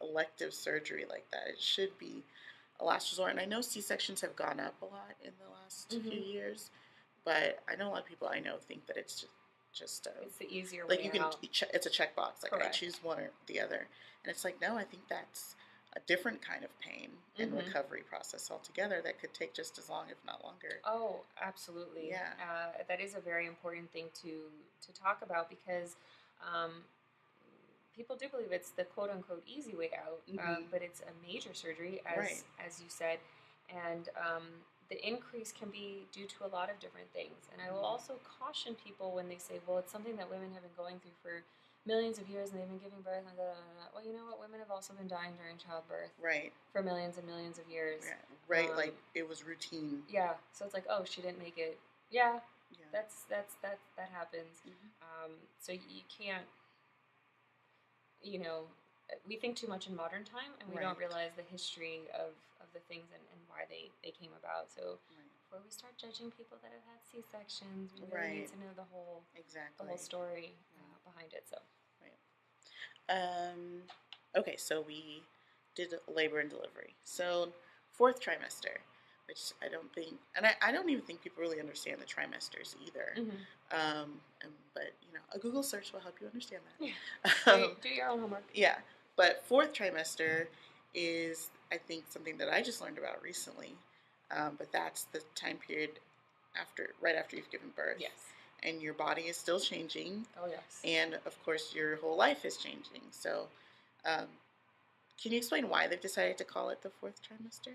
Speaker 1: elective surgery like that. It should be a last resort. And I know C-sections have gone up a lot in the last few years, but I know a lot of people I know think that it's just
Speaker 2: it's the easier
Speaker 1: like
Speaker 2: way
Speaker 1: you can
Speaker 2: out.
Speaker 1: It's a checkbox. Like,
Speaker 2: Correct.
Speaker 1: I choose one or the other, and it's like, no, I think that's a different kind of pain and recovery process altogether that could take just as long, if not longer.
Speaker 2: Oh, absolutely.
Speaker 1: Yeah.
Speaker 2: That is a very important thing to talk about, because people do believe it's the quote-unquote easy way out, but it's a major surgery, as you said, and the increase can be due to a lot of different things. And I will also caution people when they say, well, it's something that women have been going through for millions of years, and they've been giving birth, and well, you know what? Women have also been dying during childbirth, for millions and millions of years,
Speaker 1: like it was routine.
Speaker 2: Yeah, so it's like, oh, she didn't make it. Yeah. That happens. So you can't. We think too much in modern time, and we don't realize the history of the things and why they came about. So before we start judging people that have had C-sections, we really need to know the whole story behind it. So
Speaker 1: okay, so we did labor and delivery. So 4th trimester, which I don't think, and I don't even think people really understand the trimesters either. But a Google search will help you understand that.
Speaker 2: Do your own homework.
Speaker 1: Yeah, but 4th trimester is, I think, something that I just learned about recently. But that's the time period right after you've given birth.
Speaker 2: Yes.
Speaker 1: and your body is still changing.
Speaker 2: Oh, yes.
Speaker 1: And of course, your whole life is changing. So, um, can you explain why they've decided to call it the fourth trimester?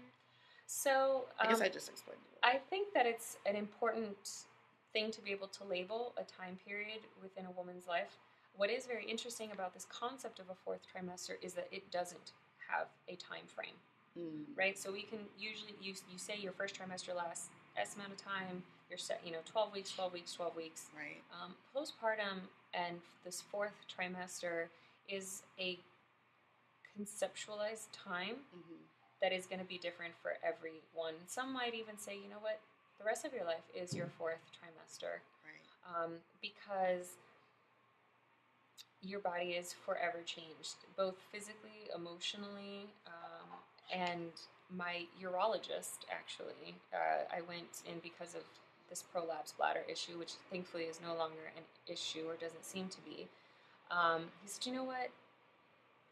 Speaker 2: So,
Speaker 1: I guess I just explained it.
Speaker 2: I think that it's an important thing to be able to label a time period within a woman's life. What is very interesting about this concept of a fourth trimester is that it doesn't have a time frame, right? So we can usually, you say your first trimester lasts S amount of time, you're set, 12 weeks, 12 weeks, 12 weeks.
Speaker 1: Right.
Speaker 2: Postpartum and this fourth trimester is a conceptualized time that is going to be different for everyone. Some might even say, you know what, the rest of your life is your fourth trimester.
Speaker 1: Right.
Speaker 2: Because your body is forever changed, both physically, emotionally, and my urologist, actually, I went in because of this prolapse bladder issue, which thankfully is no longer an issue or doesn't seem to be. He said, you know what?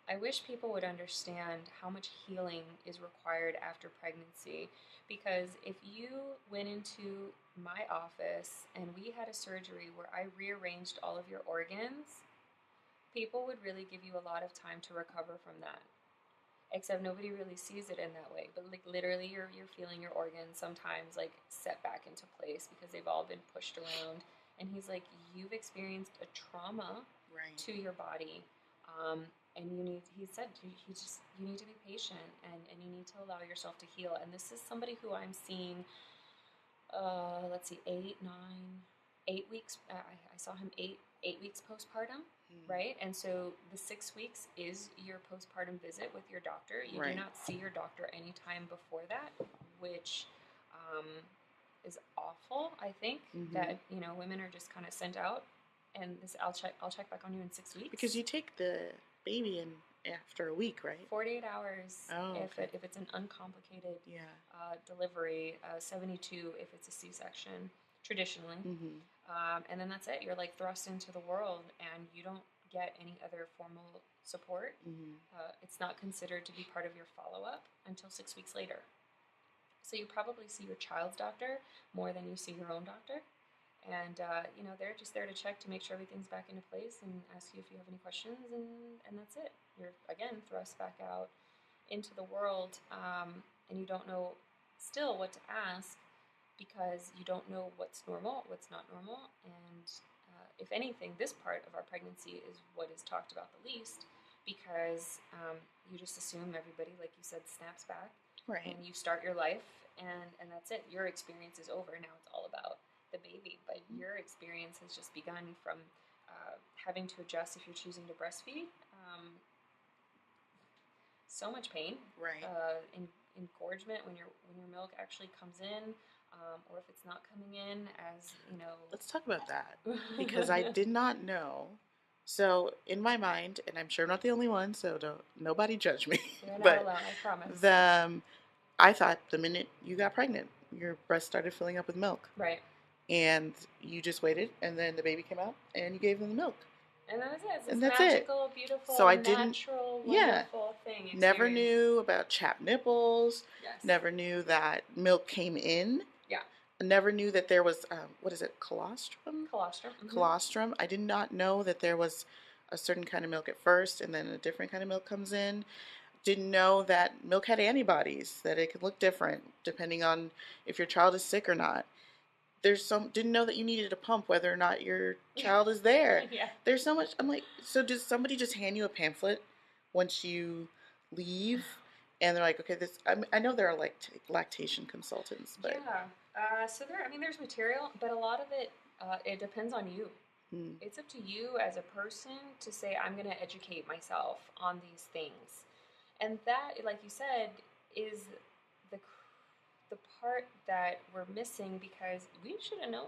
Speaker 2: I wish people would understand how much healing is required after pregnancy, because if you went into my office and we had a surgery where I rearranged all of your organs, people would really give you a lot of time to recover from that. Except nobody really sees it in that way. But like literally you're feeling your organs sometimes like set back into place because they've all been pushed around. And he's like, you've experienced a trauma to your body. And he said, you need to be patient and you need to allow yourself to heal. And this is somebody who I'm seeing, 8 weeks. I saw him eight weeks postpartum, right? And so the 6 weeks is your postpartum visit with your doctor. You do not see your doctor anytime before that, which is awful. I think that women are just kind of sent out, and this I'll check back on you in 6 weeks
Speaker 1: because you take the baby in after a week, right?
Speaker 2: 48 hours if it's an uncomplicated delivery, 72 if it's a C-section, traditionally. And then that's it. You're like thrust into the world and you don't get any other formal support. It's not considered to be part of your follow-up until 6 weeks later. So you probably see your child's doctor more than you see your own doctor. And, they're just there to check to make sure everything's back into place and ask you if you have any questions, and that's it. You're, again, thrust back out into the world, and you don't know still what to ask because you don't know what's normal, what's not normal, and if anything, this part of our pregnancy is what is talked about the least because you just assume everybody, like you said, snaps back, and you start your life, and that's it. Your experience is over. Now it's all about the baby, but your experience has just begun from having to adjust if you're choosing to breastfeed. So much pain, engorgement when your milk actually comes in, or if it's not coming in, as you know.
Speaker 1: Let's talk about that because I did not know. So in my mind, and I'm sure I'm not the only one, so nobody judge me.
Speaker 2: You're not alone, I promise.
Speaker 1: I thought the minute you got pregnant, your breast started filling up with milk.
Speaker 2: Right.
Speaker 1: And you just waited, and then the baby came out, and you gave them the milk.
Speaker 2: And that was it. It's this magical, beautiful,
Speaker 1: so
Speaker 2: natural, wonderful thing. Experience.
Speaker 1: Never knew about chapped nipples.
Speaker 2: Yes.
Speaker 1: Never knew that milk came in.
Speaker 2: Yeah.
Speaker 1: Never knew that there was, what is it, colostrum?
Speaker 2: Colostrum.
Speaker 1: Colostrum. I did not know that there was a certain kind of milk at first, and then a different kind of milk comes in. Didn't know that milk had antibodies, that it could look different depending on if your child is sick or not. Didn't know that you needed a pump whether or not your child is there. There's so much. I'm like, so does somebody just hand you a pamphlet once you leave? And they're like, okay, I know there are like lactation consultants, but.
Speaker 2: Yeah. So there's material, but a lot of it, it depends on you. It's up to you as a person to say, I'm going to educate myself on these things. And that, like you said, is the part that we're missing because we should know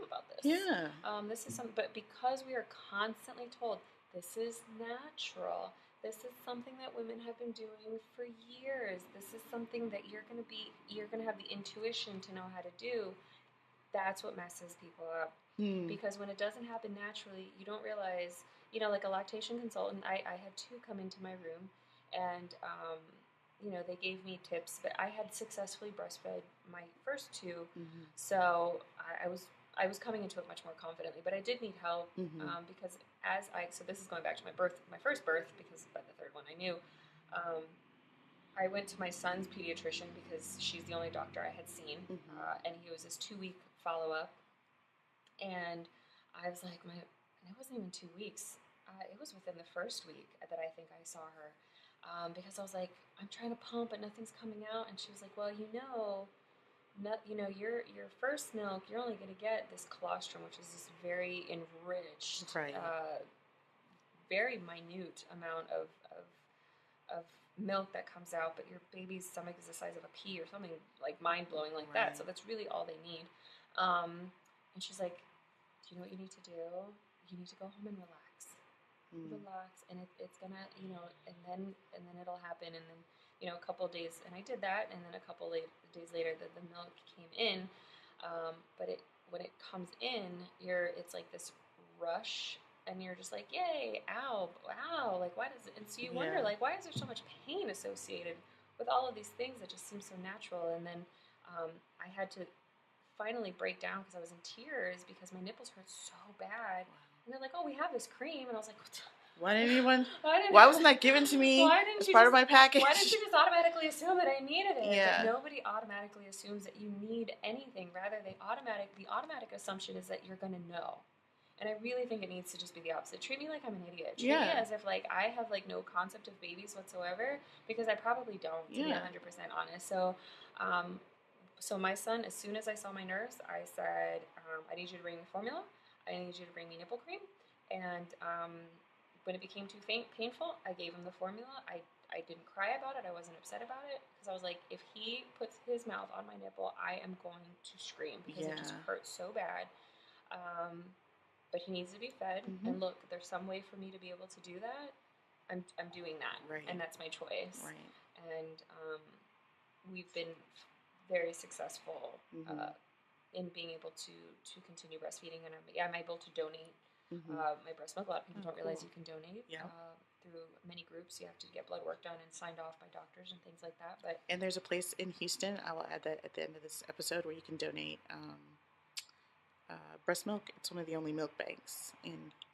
Speaker 2: about this.
Speaker 1: Yeah.
Speaker 2: This is but because we are constantly told this is natural, this is something that women have been doing for years, this is something that you're gonna have the intuition to know how to do, that's what messes people up. Because when it doesn't happen naturally, you don't realize, like a lactation consultant, I had two come into my room and they gave me tips, but I had successfully breastfed my first two, so I was coming into it much more confidently, but I did need help because so this is going back to my first birth, because by the third one I knew, I went to my son's pediatrician because she's the only doctor I had seen, and he was this 2-week follow-up, and I was like, and it wasn't even 2 weeks. It was within the first week that I think I saw her, because I was like, I'm trying to pump, but nothing's coming out, and she was like, well, your first milk, you're only going to get this colostrum, which is this very enriched, very minute amount of milk that comes out, but your baby's stomach is the size of a pea or something like mind-blowing like that. So that's really all they need. And she's like, do you know what you need to do? You need to go home and relax. Relax, and it's gonna, and then it'll happen, and then, a couple of days, and I did that, and then a couple days later, the milk came in, but when it comes in, it's like this rush, and you're just like, yay, ow, wow, like, why does it, and so you wonder, like, why is there so much pain associated with all of these things that just seem so natural? And then I had to finally break down because I was in tears because my nipples hurt so bad. And they're like, oh, we have this cream. And I was like,
Speaker 1: why wasn't that given to me as part of my package?
Speaker 2: Why didn't you just automatically assume that I needed it? Yeah. But nobody automatically assumes that you need anything. Rather, the automatic assumption is that you're going to know. And I really think it needs to just be the opposite. Treat me like I'm an idiot. Treat me as if, like, I have, like, no concept of babies whatsoever, because I probably don't, to be 100% honest. So my son, as soon as I saw my nurse, I said, I need you to bring me formula. I need you to bring me nipple cream. And when it became too painful, I gave him the formula. I didn't cry about it. I wasn't upset about it, because I was like, if he puts his mouth on my nipple, I am going to scream, because it just hurts so bad. But he needs to be fed. And look, there's some way for me to be able to do that. I'm doing that. Right. And that's my choice. Right. And we've been very successful in being able to continue breastfeeding, and I'm able to donate my breast milk. A lot of people don't realize you can donate through many groups. You have to get blood work done and signed off by doctors and things like that.
Speaker 1: And there's a place in Houston, I will add that at the end of this episode, where you can donate breast milk. It's one of the only milk banks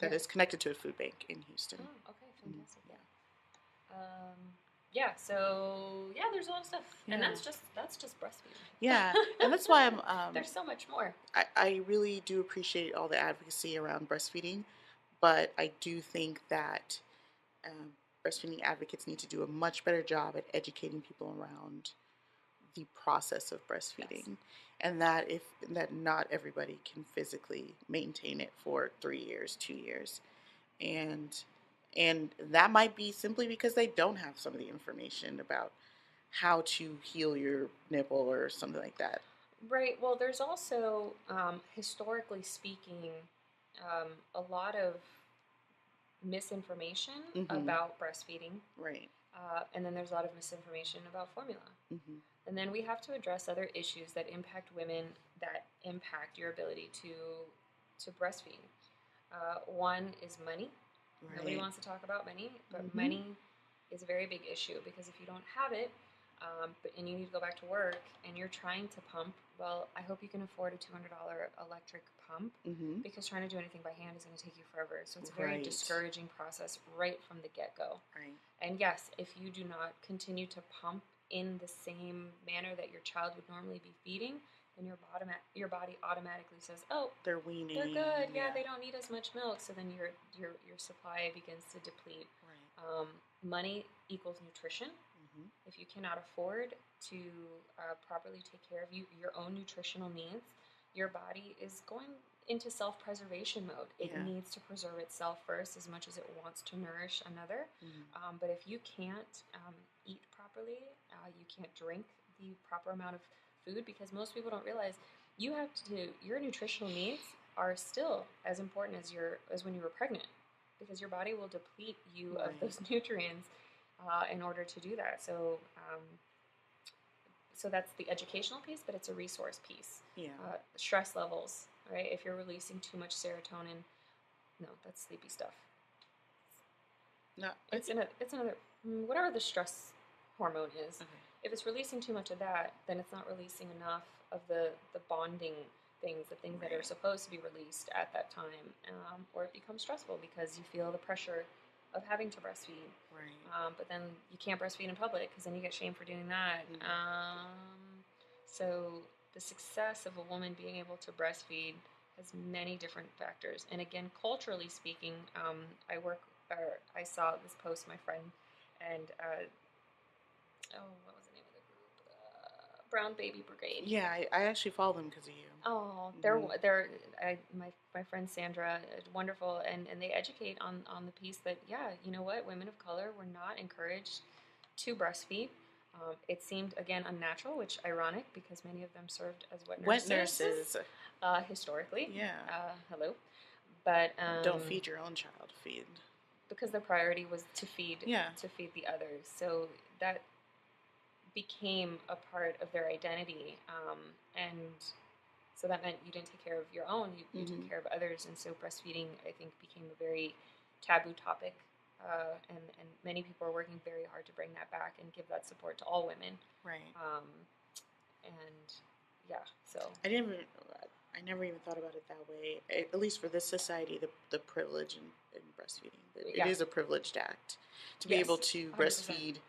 Speaker 1: that is connected to a food bank in Houston.
Speaker 2: Oh, okay, fantastic. So there's a lot of stuff, and that's just breastfeeding.
Speaker 1: Yeah, and that's why I'm.
Speaker 2: There's so much more.
Speaker 1: I really do appreciate all the advocacy around breastfeeding, but I do think that breastfeeding advocates need to do a much better job at educating people around the process of breastfeeding, and that not everybody can physically maintain it for 3 years, 2 years, and that might be simply because they don't have some of the information about how to heal your nipple or something like that.
Speaker 2: Right. Well, there's also, historically speaking, a lot of misinformation about breastfeeding. Right. And then there's a lot of misinformation about formula. And then we have to address other issues that impact women, that impact your ability to breastfeed. One is money. Right. Nobody wants to talk about money, but money is a very big issue, because if you don't have it, and you need to go back to work, and you're trying to pump, well, I hope you can afford a $200 electric pump, because trying to do anything by hand is going to take you forever. So it's a very discouraging process right from the get-go. Right. And yes, if you do not continue to pump in the same manner that your child would normally be feeding, then your body automatically says, oh,
Speaker 1: they're weaning.
Speaker 2: They're good. Yeah, they don't need as much milk. So then your supply begins to deplete. Right. Money equals nutrition. If you cannot afford to properly take care of your own nutritional needs, your body is going into self-preservation mode. It needs to preserve itself first as much as it wants to nourish another. But if you can't eat properly, you can't drink the proper amount of food, because most people don't realize your nutritional needs are still as important as when you were pregnant, because your body will deplete you of those nutrients in order to do that. So that's the educational piece, but it's a resource piece. Stress levels, right? If you're releasing too much serotonin, no, that's sleepy stuff. No, it's another whatever the stress hormone is. If it's releasing too much of that, then it's not releasing enough of the bonding things, the things that
Speaker 1: Right.
Speaker 2: are supposed to be released at that time, or it becomes stressful because you feel the pressure of having to breastfeed.
Speaker 1: Right.
Speaker 2: But then you can't breastfeed in public because then you get shamed for doing that. So the success of a woman being able to breastfeed has many different factors. And again, culturally speaking, I saw this post, my friend, and what was the name of the group? Brown Baby Brigade.
Speaker 1: Yeah, I actually follow them because of you.
Speaker 2: Oh, my friend Sandra, wonderful, and they educate on the piece that, yeah, you know what, women of color were not encouraged to breastfeed. It seemed, again, unnatural, which ironic because many of them served as wet nurses. Historically.
Speaker 1: Yeah.
Speaker 2: Hello. But
Speaker 1: don't feed your own child. Feed.
Speaker 2: Because the priority was to feed
Speaker 1: Yeah.
Speaker 2: the others. So that became a part of their identity, and so that meant you didn't take care of your own, you took care of others. And so breastfeeding, I think, became a very taboo topic, and many people are working very hard to bring that back and give that support to all women.
Speaker 1: Right.
Speaker 2: And yeah, so
Speaker 1: I never even thought about it that way. At least for this society, the privilege in breastfeeding. It is a privileged act to be able to 100%. Breastfeed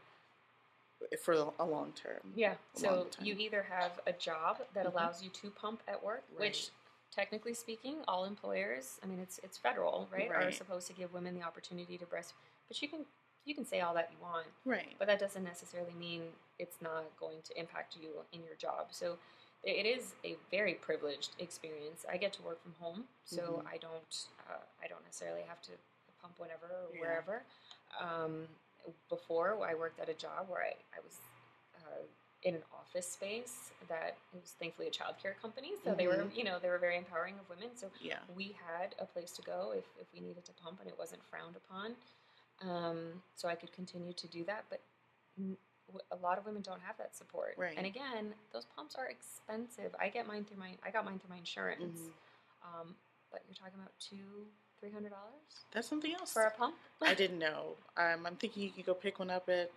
Speaker 1: for a long term.
Speaker 2: Yeah. So you either have a job that allows you to pump at work, which technically speaking, all employers, I mean, it's federal, right, are supposed to give women the opportunity to breastfeed. But you can say all that you want. Right. But that doesn't necessarily mean it's not going to impact you in your job. So it is a very privileged experience. I get to work from home, so I don't necessarily have to pump whenever or wherever. Before, I worked at a job where I was in an office space that it was thankfully a childcare company, so they were very empowering of women. So we had a place to go if we needed to pump, and it wasn't frowned upon. So I could continue to do that, but a lot of women don't have that support. Right. And again, those pumps are expensive. I got mine through my insurance. But you're talking about $200-$300.
Speaker 1: That's something else
Speaker 2: for a pump.
Speaker 1: I didn't know. I'm thinking you can go pick one up at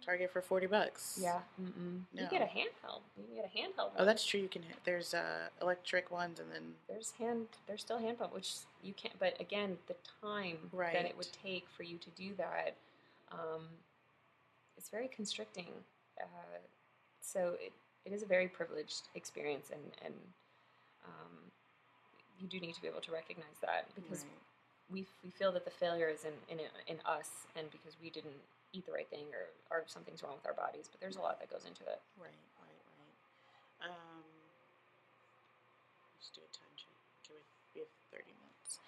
Speaker 1: Target for $40.
Speaker 2: Yeah. No. You get a handheld. You can get a handheld one.
Speaker 1: Oh, that's true. You can. There's electric ones, and then
Speaker 2: there's still hand pump, which you can't. But again, the time that it would take for you to do that, it's very constricting. So it is a very privileged experience, and you do need to be able to recognize that, because we feel that the failure is in us, and because we didn't eat the right thing, or something's wrong with our bodies. But there's a lot that goes into it. Right.
Speaker 1: Let's do a time check. Okay, we have 30 minutes.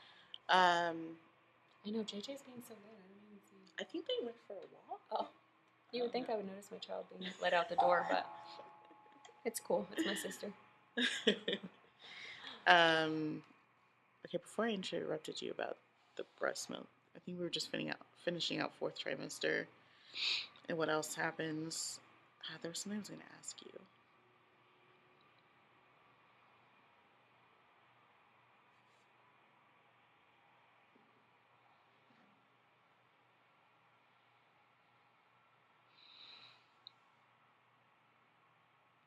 Speaker 2: I know JJ's being so good. I don't even see.
Speaker 1: I think they went for a walk.
Speaker 2: Oh, you would think I would notice my child being let out the door, but it's cool. It's my sister.
Speaker 1: Okay, before I interrupted you about the breast milk, I think we were just finishing out fourth trimester and what else happens. There was something I was going to ask you.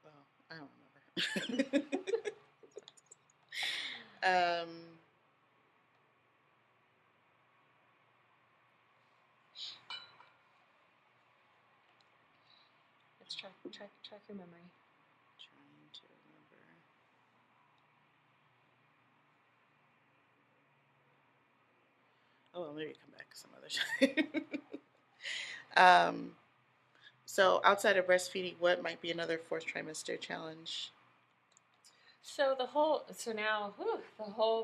Speaker 1: Well, I don't remember.
Speaker 2: Let's track your memory.
Speaker 1: Trying to remember. Oh, well, maybe come back some other time. So outside of breastfeeding, what might be another fourth trimester challenge?
Speaker 2: So the whole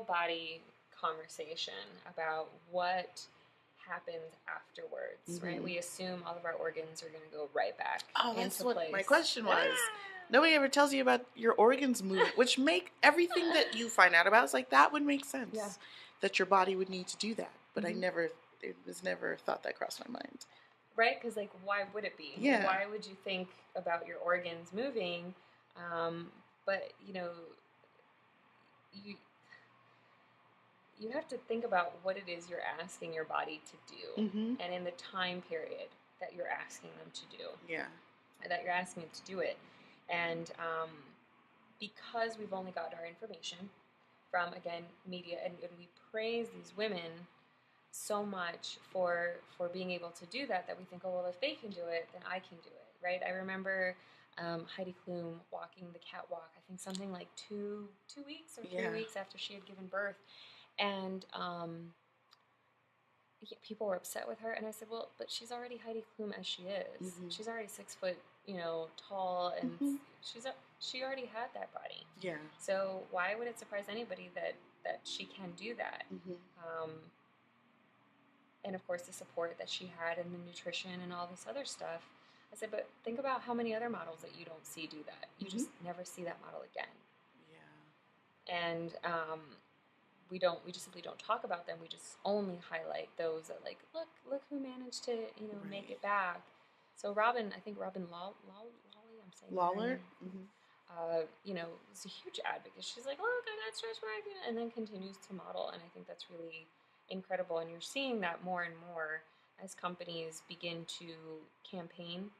Speaker 2: body conversation about what happens afterwards, right? We assume all of our organs are going to go right back into place.
Speaker 1: My question was. Nobody ever tells you about your organs moving, which make everything that you find out about, it's like, that would make sense, that your body would need to do that. But it was never thought that crossed my mind.
Speaker 2: Right? Because, like, why would it be? Yeah. Why would you think about your organs moving? But, you have to think about what it is you're asking your body to do, and in the time period that you're asking them to do. Yeah. That you're asking it to do it. And because we've only got our information from, again, media, and we praise these women so much for being able to do that we think, oh, well, if they can do it, then I can do it, right? I remember Heidi Klum walking the catwalk, I think something like two weeks or 3 weeks after she had given birth, and people were upset with her, and I said, well, but she's already Heidi Klum as she is. Mm-hmm. She's already 6 foot, tall, and mm-hmm. she already had that body. Yeah. So why would it surprise anybody that she can do that? Mm-hmm. And of course, the support that she had and the nutrition and all this other stuff. I said, but think about how many other models that you don't see do that. You mm-hmm. just never see that model again. Yeah. And we just simply don't talk about them. We just only highlight those that, like, look who managed to, right. make it back. So Robin, I think Robin Lawley, I'm saying
Speaker 1: Lawler, mm-hmm.
Speaker 2: is a huge advocate. She's like, look, I got stretch marks, and then continues to model. And I think that's really incredible. And you're seeing that more and more as companies begin to campaign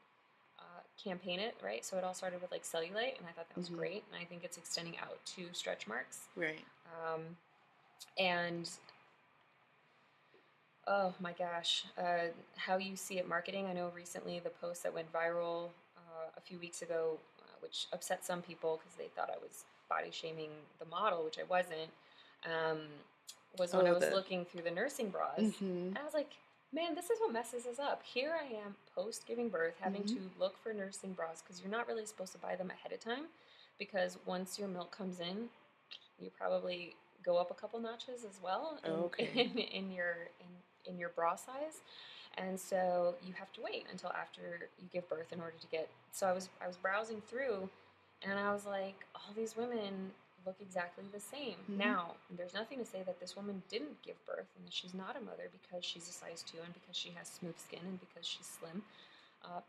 Speaker 2: it, right? So it all started with like cellulite, and I thought that was mm-hmm. great. And I think it's extending out to stretch marks. Right. And oh my gosh, how you see it marketing. I know recently the post that went viral a few weeks ago, which upset some people because they thought I was body shaming the model, which I wasn't, was when I was looking through the nursing bras. Mm-hmm. And I was like, man, this is what messes us up. Here I am post giving birth having mm-hmm. to look for nursing bras because you're not really supposed to buy them ahead of time, because once your milk comes in, you probably go up a couple notches as well in your bra size, and so you have to wait until after you give birth in order to get. So I was browsing through, and I was like, all these women look exactly the same. Mm-hmm. Now, there's nothing to say that this woman didn't give birth and that she's not a mother because she's a size 2 and because she has smooth skin and because she's slim.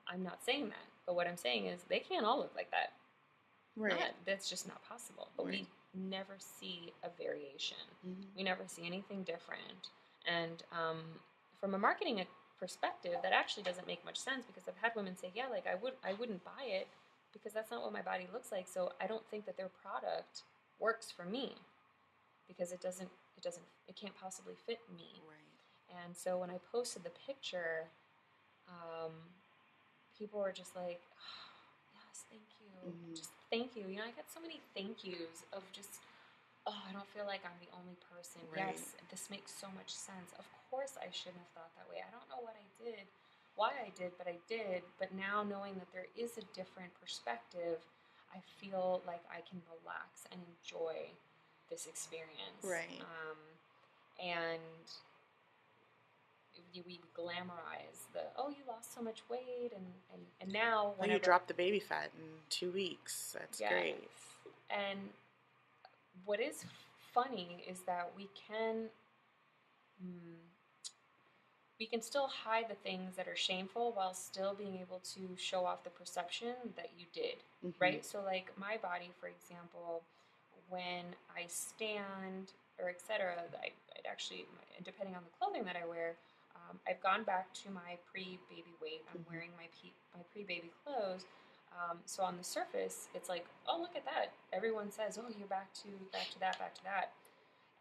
Speaker 2: I'm not saying that, but what I'm saying is they can't all look like that. Right. That's just not possible. But right. we never see a variation. Mm-hmm. We never see anything different. And from a marketing perspective, that actually doesn't make much sense, because I've had women say, yeah, like I wouldn't buy it because that's not what my body looks like. So I don't think that their product works for me because it can't possibly fit me. Right. And so when I posted the picture, people were just like, oh, yes, thank you. Mm-hmm. Just thank you. I got so many thank yous of just, oh, I don't feel like I'm the only person. Right. Yes, this makes so much sense. Of course I shouldn't have thought that way. I don't know what I did, why I did, but I did. But now knowing that there is a different perspective, I feel like I can relax and enjoy this experience. Right. And we glamorize you lost so much weight, and now
Speaker 1: you dropped the baby fat in 2 weeks. That's great.
Speaker 2: And what is funny is that we can still hide the things that are shameful while still being able to show off the perception that you did, mm-hmm. right? So like my body, for example, when I stand or etc., I'd actually, depending on the clothing that I wear, I've gone back to my pre-baby weight. I'm mm-hmm. wearing my pre-baby clothes. So on the surface, it's like, oh, look at that. Everyone says, oh, you're back to that.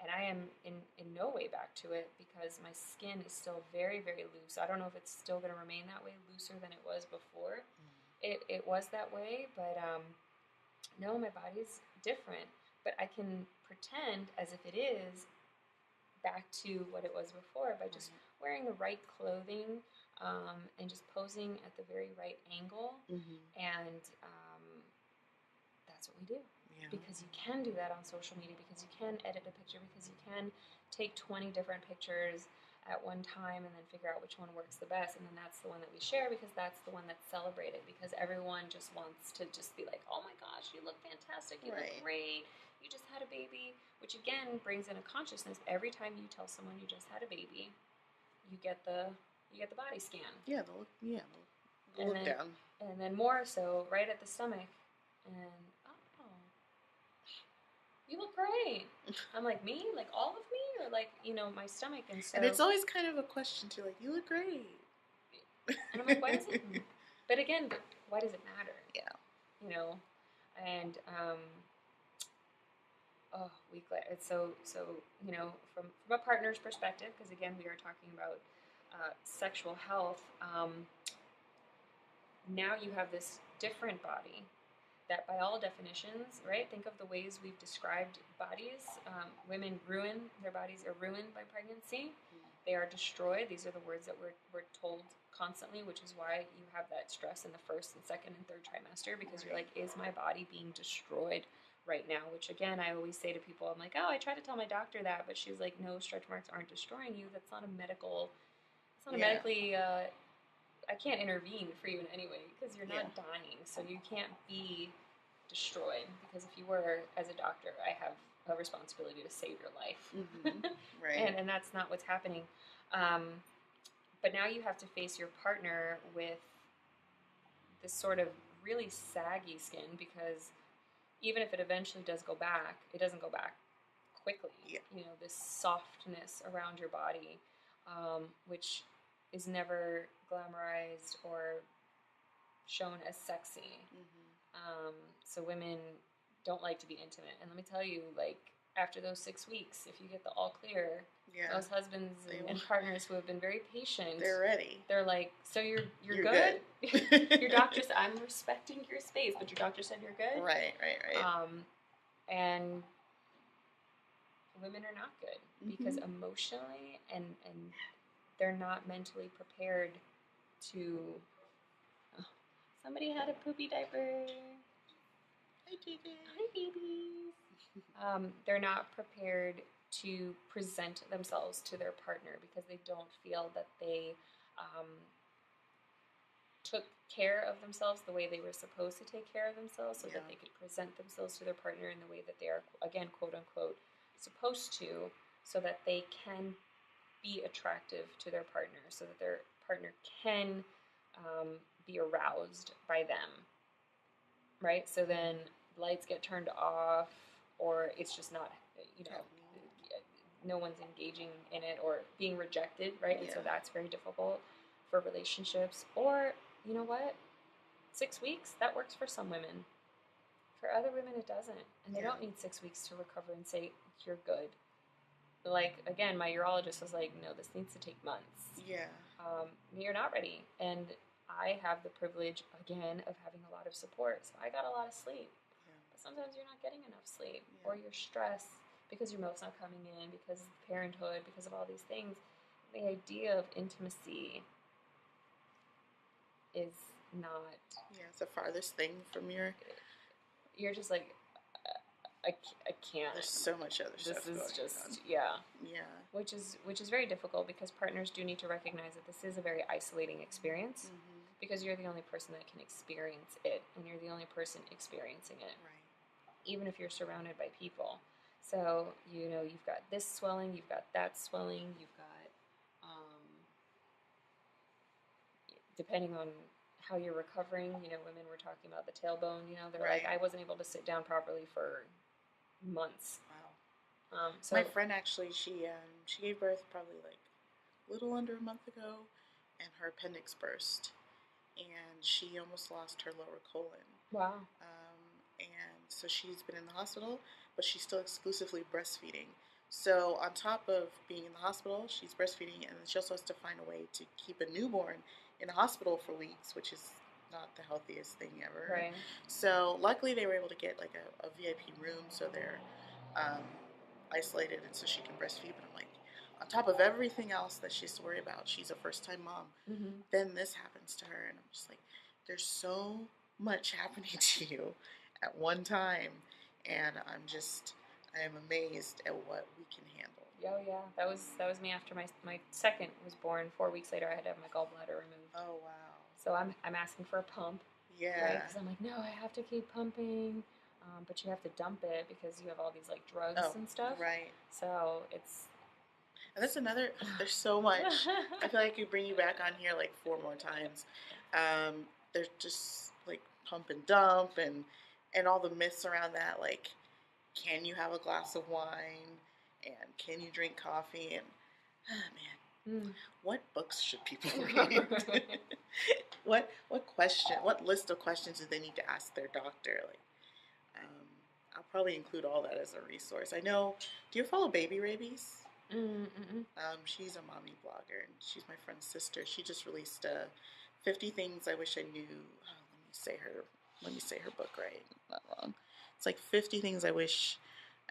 Speaker 2: And I am in no way back to it, because my skin is still very, very loose. I don't know if it's still going to remain that way, looser than it was before. Mm. It was that way, but no, my body's different. But I can pretend as if it is back to what it was before by just wearing the right clothing and just posing at the very right angle. Mm-hmm. And that's what we do. Yeah. Because you can do that on social media, because you can edit a picture, because you can take 20 different pictures at one time and then figure out which one works the best, and then that's the one that we share because that's the one that's celebrated, because everyone just wants to just be like, oh my gosh, you look fantastic, you look great, you just had a baby, which again brings in a consciousness. Every time you tell someone you just had a baby, you get the body scan. Yeah, the look down. And then more so right at the stomach, and you look great. I'm like, me? Like all of me? Or like, my stomach? And so...
Speaker 1: And it's always kind of a question too, like, you look great.
Speaker 2: And I'm like, why does it... But again, why does it matter? Yeah. And oh, it's so, from a partner's perspective, because again, we are talking about sexual health. Now you have this different body that, by all definitions, right? Think of the ways we've described bodies. Women ruin, their bodies are ruined by pregnancy. They are destroyed. These are the words that we're told constantly, which is why you have that stress in the first and second and third trimester, because you're like, is my body being destroyed right now? Which, again, I always say to people, I'm like, oh, I try to tell my doctor that, but she's like, no, stretch marks aren't destroying you. That's not a medical, it's not a medically, I can't intervene for you in any way because you're not dying. So you can't be destroyed, because if you were, as a doctor, I have a responsibility to save your life.
Speaker 1: Right.
Speaker 2: and that's not what's happening. But now you have to face your partner with this sort of really saggy skin, because even if it eventually does go back, it doesn't go back quickly. This softness around your body, which is never glamorized or shown as sexy. So women don't like to be intimate. And let me tell you, like, after those 6 weeks, if you get the all clear, those husbands and partners who have been very patient,
Speaker 1: they're ready.
Speaker 2: They're like, so you're good? Your doctor said, I'm respecting your space, but your doctor said you're good?
Speaker 1: Right.
Speaker 2: And women are not good, because emotionally and they're not mentally prepared to... Oh, somebody had a poopy diaper. Hi, babies. They're not prepared to present themselves to their partner, because they don't feel that they took care of themselves the way they were supposed to take care of themselves, so that they could present themselves to their partner in the way that they are, again, quote unquote, supposed to, so that they can be attractive to their partner, so that their partner can be aroused by them, right? So then lights get turned off, or it's just not, no one's engaging in it, or being rejected, right? And so that's very difficult for relationships. Or, you know what? 6 weeks, that works for some women. For other women, it doesn't. And they don't need 6 weeks to recover and say, you're good. Like, again, my urologist was like, no, this needs to take months. You're not ready. And I have the privilege, again, of having a lot of support. So I got a lot of sleep. But sometimes you're not getting enough sleep. Or you're stressed because your milk's not coming in, because of parenthood, because of all these things. The idea of intimacy is not...
Speaker 1: it's the farthest thing from your...
Speaker 2: You're just like, I can't.
Speaker 1: There's so much other stuff going on. This is just,
Speaker 2: Which is very difficult, because partners do need to recognize that this is a very isolating experience, because you're the only person that can experience it, and you're the only person experiencing it. Even if you're surrounded by people. So, you've got this swelling, you've got that swelling, you've got, depending on how you're recovering, women were talking about the tailbone, they're like, I wasn't able to sit down properly for months. So
Speaker 1: my friend, actually, she gave birth probably like a little under a month ago, and her appendix burst, and she almost lost her lower colon.
Speaker 2: Wow.
Speaker 1: And so she's been in the hospital, but she's still exclusively breastfeeding. So on top of being in the hospital, she's breastfeeding, and then she also has to find a way to keep a newborn in the hospital for weeks, which is not the healthiest thing ever.
Speaker 2: Right.
Speaker 1: So luckily they were able to get like a VIP room, so they're isolated, and so she can breastfeed. But I'm like, on top of everything else that she has to worry about, she's a first-time mom. Then this happens to her, and I'm just like, there's so much happening to you at one time, and I am amazed at what we can handle.
Speaker 2: Oh yeah, that was me after my second was born. 4 weeks later, I had to have my gallbladder removed.
Speaker 1: Oh wow.
Speaker 2: So I'm asking for a pump. Right? Because I'm like, no, I have to keep pumping, but you have to dump it because you have all these like drugs and stuff.
Speaker 1: Right.
Speaker 2: So it's...
Speaker 1: And that's another... There's so much. I feel like I could bring you back on here like 4 more times. There's just like pump and dump and all the myths around that. Like, can you have a glass of wine? And can you drink coffee? And, what books should people read? what list of questions do they need to ask their doctor? Like, I'll probably include all that as a resource. I know, do you follow Baby Rabies?
Speaker 2: Mm-mm.
Speaker 1: She's a mommy blogger, and she's my friend's sister. She just released 50 Things I Wish I Knew. Let me say her book right. Not wrong. It's like 50 Things I Wish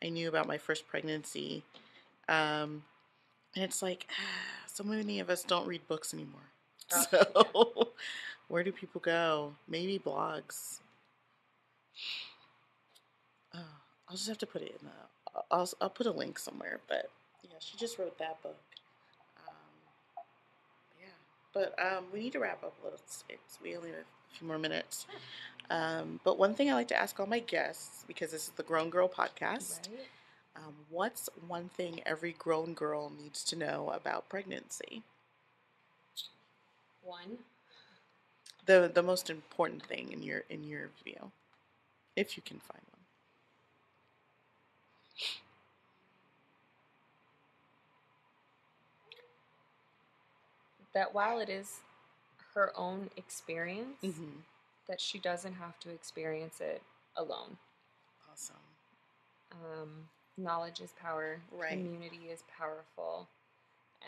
Speaker 1: I Knew About My First Pregnancy. And it's like, so many of us don't read books anymore.
Speaker 2: Oh,
Speaker 1: So,
Speaker 2: yeah.
Speaker 1: where do people go? Maybe blogs. I'll just have to put it in the. I'll put a link somewhere. But yeah, she just wrote that book. Yeah, but we need to wrap up a little. We only have a few more minutes. But one thing I like to ask all my guests, because this is the Grown Girl podcast,
Speaker 2: Right.
Speaker 1: what's one thing every grown girl needs to know about pregnancy?
Speaker 2: One.
Speaker 1: The most important thing in your view, if you can find one.
Speaker 2: That while it is her own experience,
Speaker 1: Mm-hmm.
Speaker 2: that she doesn't have to experience it alone.
Speaker 1: Awesome.
Speaker 2: Knowledge is power.
Speaker 1: Right.
Speaker 2: Community is powerful.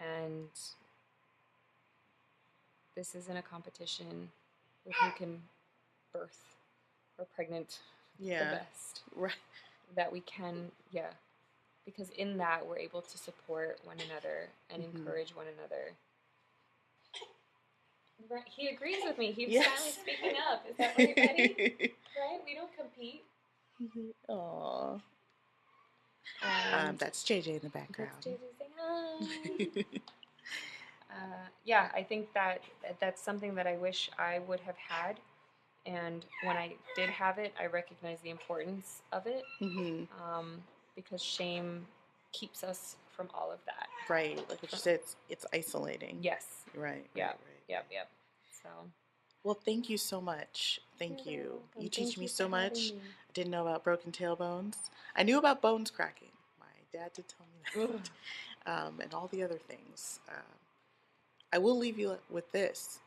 Speaker 2: And this isn't a competition with who can birth or pregnant the best.
Speaker 1: Right.
Speaker 2: That we can, because in that we're able to support one another and encourage one another. Right. He agrees with me. He was finally speaking up. Is that right, Betty? Right? We don't compete.
Speaker 1: Aww. That's JJ in the background.
Speaker 2: That's JJ saying hi. I think that's something that I wish I would have had. And when I did have it, I recognized the importance of it. Because shame keeps us from all of that.
Speaker 1: Right. Like you said, it's isolating.
Speaker 2: Yes.
Speaker 1: Right.
Speaker 2: Yep. So.
Speaker 1: Well, thank you so much. Thank you. You teach me so much.
Speaker 2: Me.
Speaker 1: I didn't know about broken tailbones. I knew about bones cracking. My dad did tell me that. And all the other things. I will leave you with this.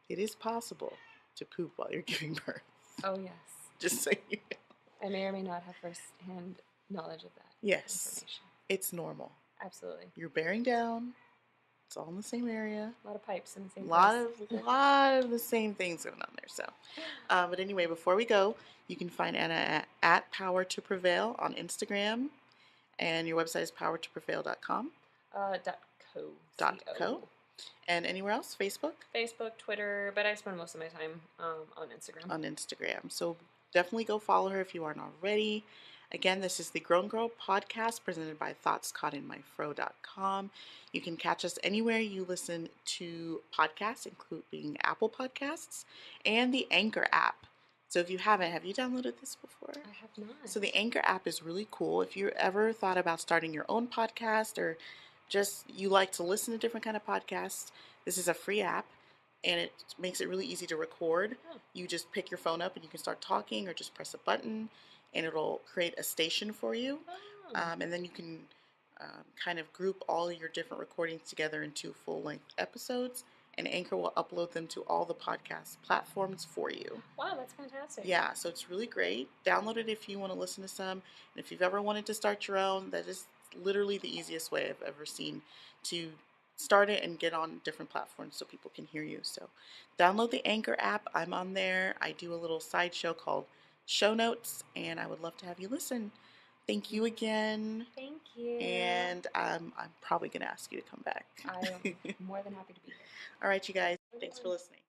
Speaker 1: It is possible to poop while you're giving birth.
Speaker 2: Oh, yes.
Speaker 1: Just so you know.
Speaker 2: I may or may not have first-hand knowledge of that.
Speaker 1: Yes. It's normal.
Speaker 2: Absolutely.
Speaker 1: You're bearing down. It's all in the same area.
Speaker 2: A lot of pipes in the same place.
Speaker 1: lot of the same things going on there. So, but anyway, before we go, you can find Anna at Power to Prevail on Instagram, and your website is powertoprevail.com.
Speaker 2: .co.
Speaker 1: And anywhere else? Facebook,
Speaker 2: Twitter, but I spend most of my time on Instagram.
Speaker 1: So definitely go follow her if you aren't already. Again, this is the Grown Girl podcast presented by thoughtscaughtInMyFro.com. You can catch us anywhere you listen to podcasts, including Apple Podcasts and the Anchor app. So if you haven't, have you downloaded this before?
Speaker 2: I have not.
Speaker 1: So the Anchor app is really cool. If you ever thought about starting your own podcast or just you like to listen to different kind of podcasts, this is a free app. And it makes it really easy to record. You just pick your phone up and you can start talking or just press a button and it'll create a station for you. And then you can kind of group all your different recordings together into full-length episodes, and Anchor will upload them to all the podcast platforms for you.
Speaker 2: Wow, that's fantastic.
Speaker 1: Yeah, so it's really great. Download it if you want to listen to some. And if you've ever wanted to start your own, that is literally the easiest way I've ever seen to start it and get on different platforms so people can hear you. So download the Anchor app. I'm on there. I do a little sideshow called Show Notes, and I would love to have you listen. Thank you again.
Speaker 2: Thank you.
Speaker 1: And I'm probably going to ask you to come back.
Speaker 2: I'm more than happy to be here.
Speaker 1: All right, you guys. Thanks for listening.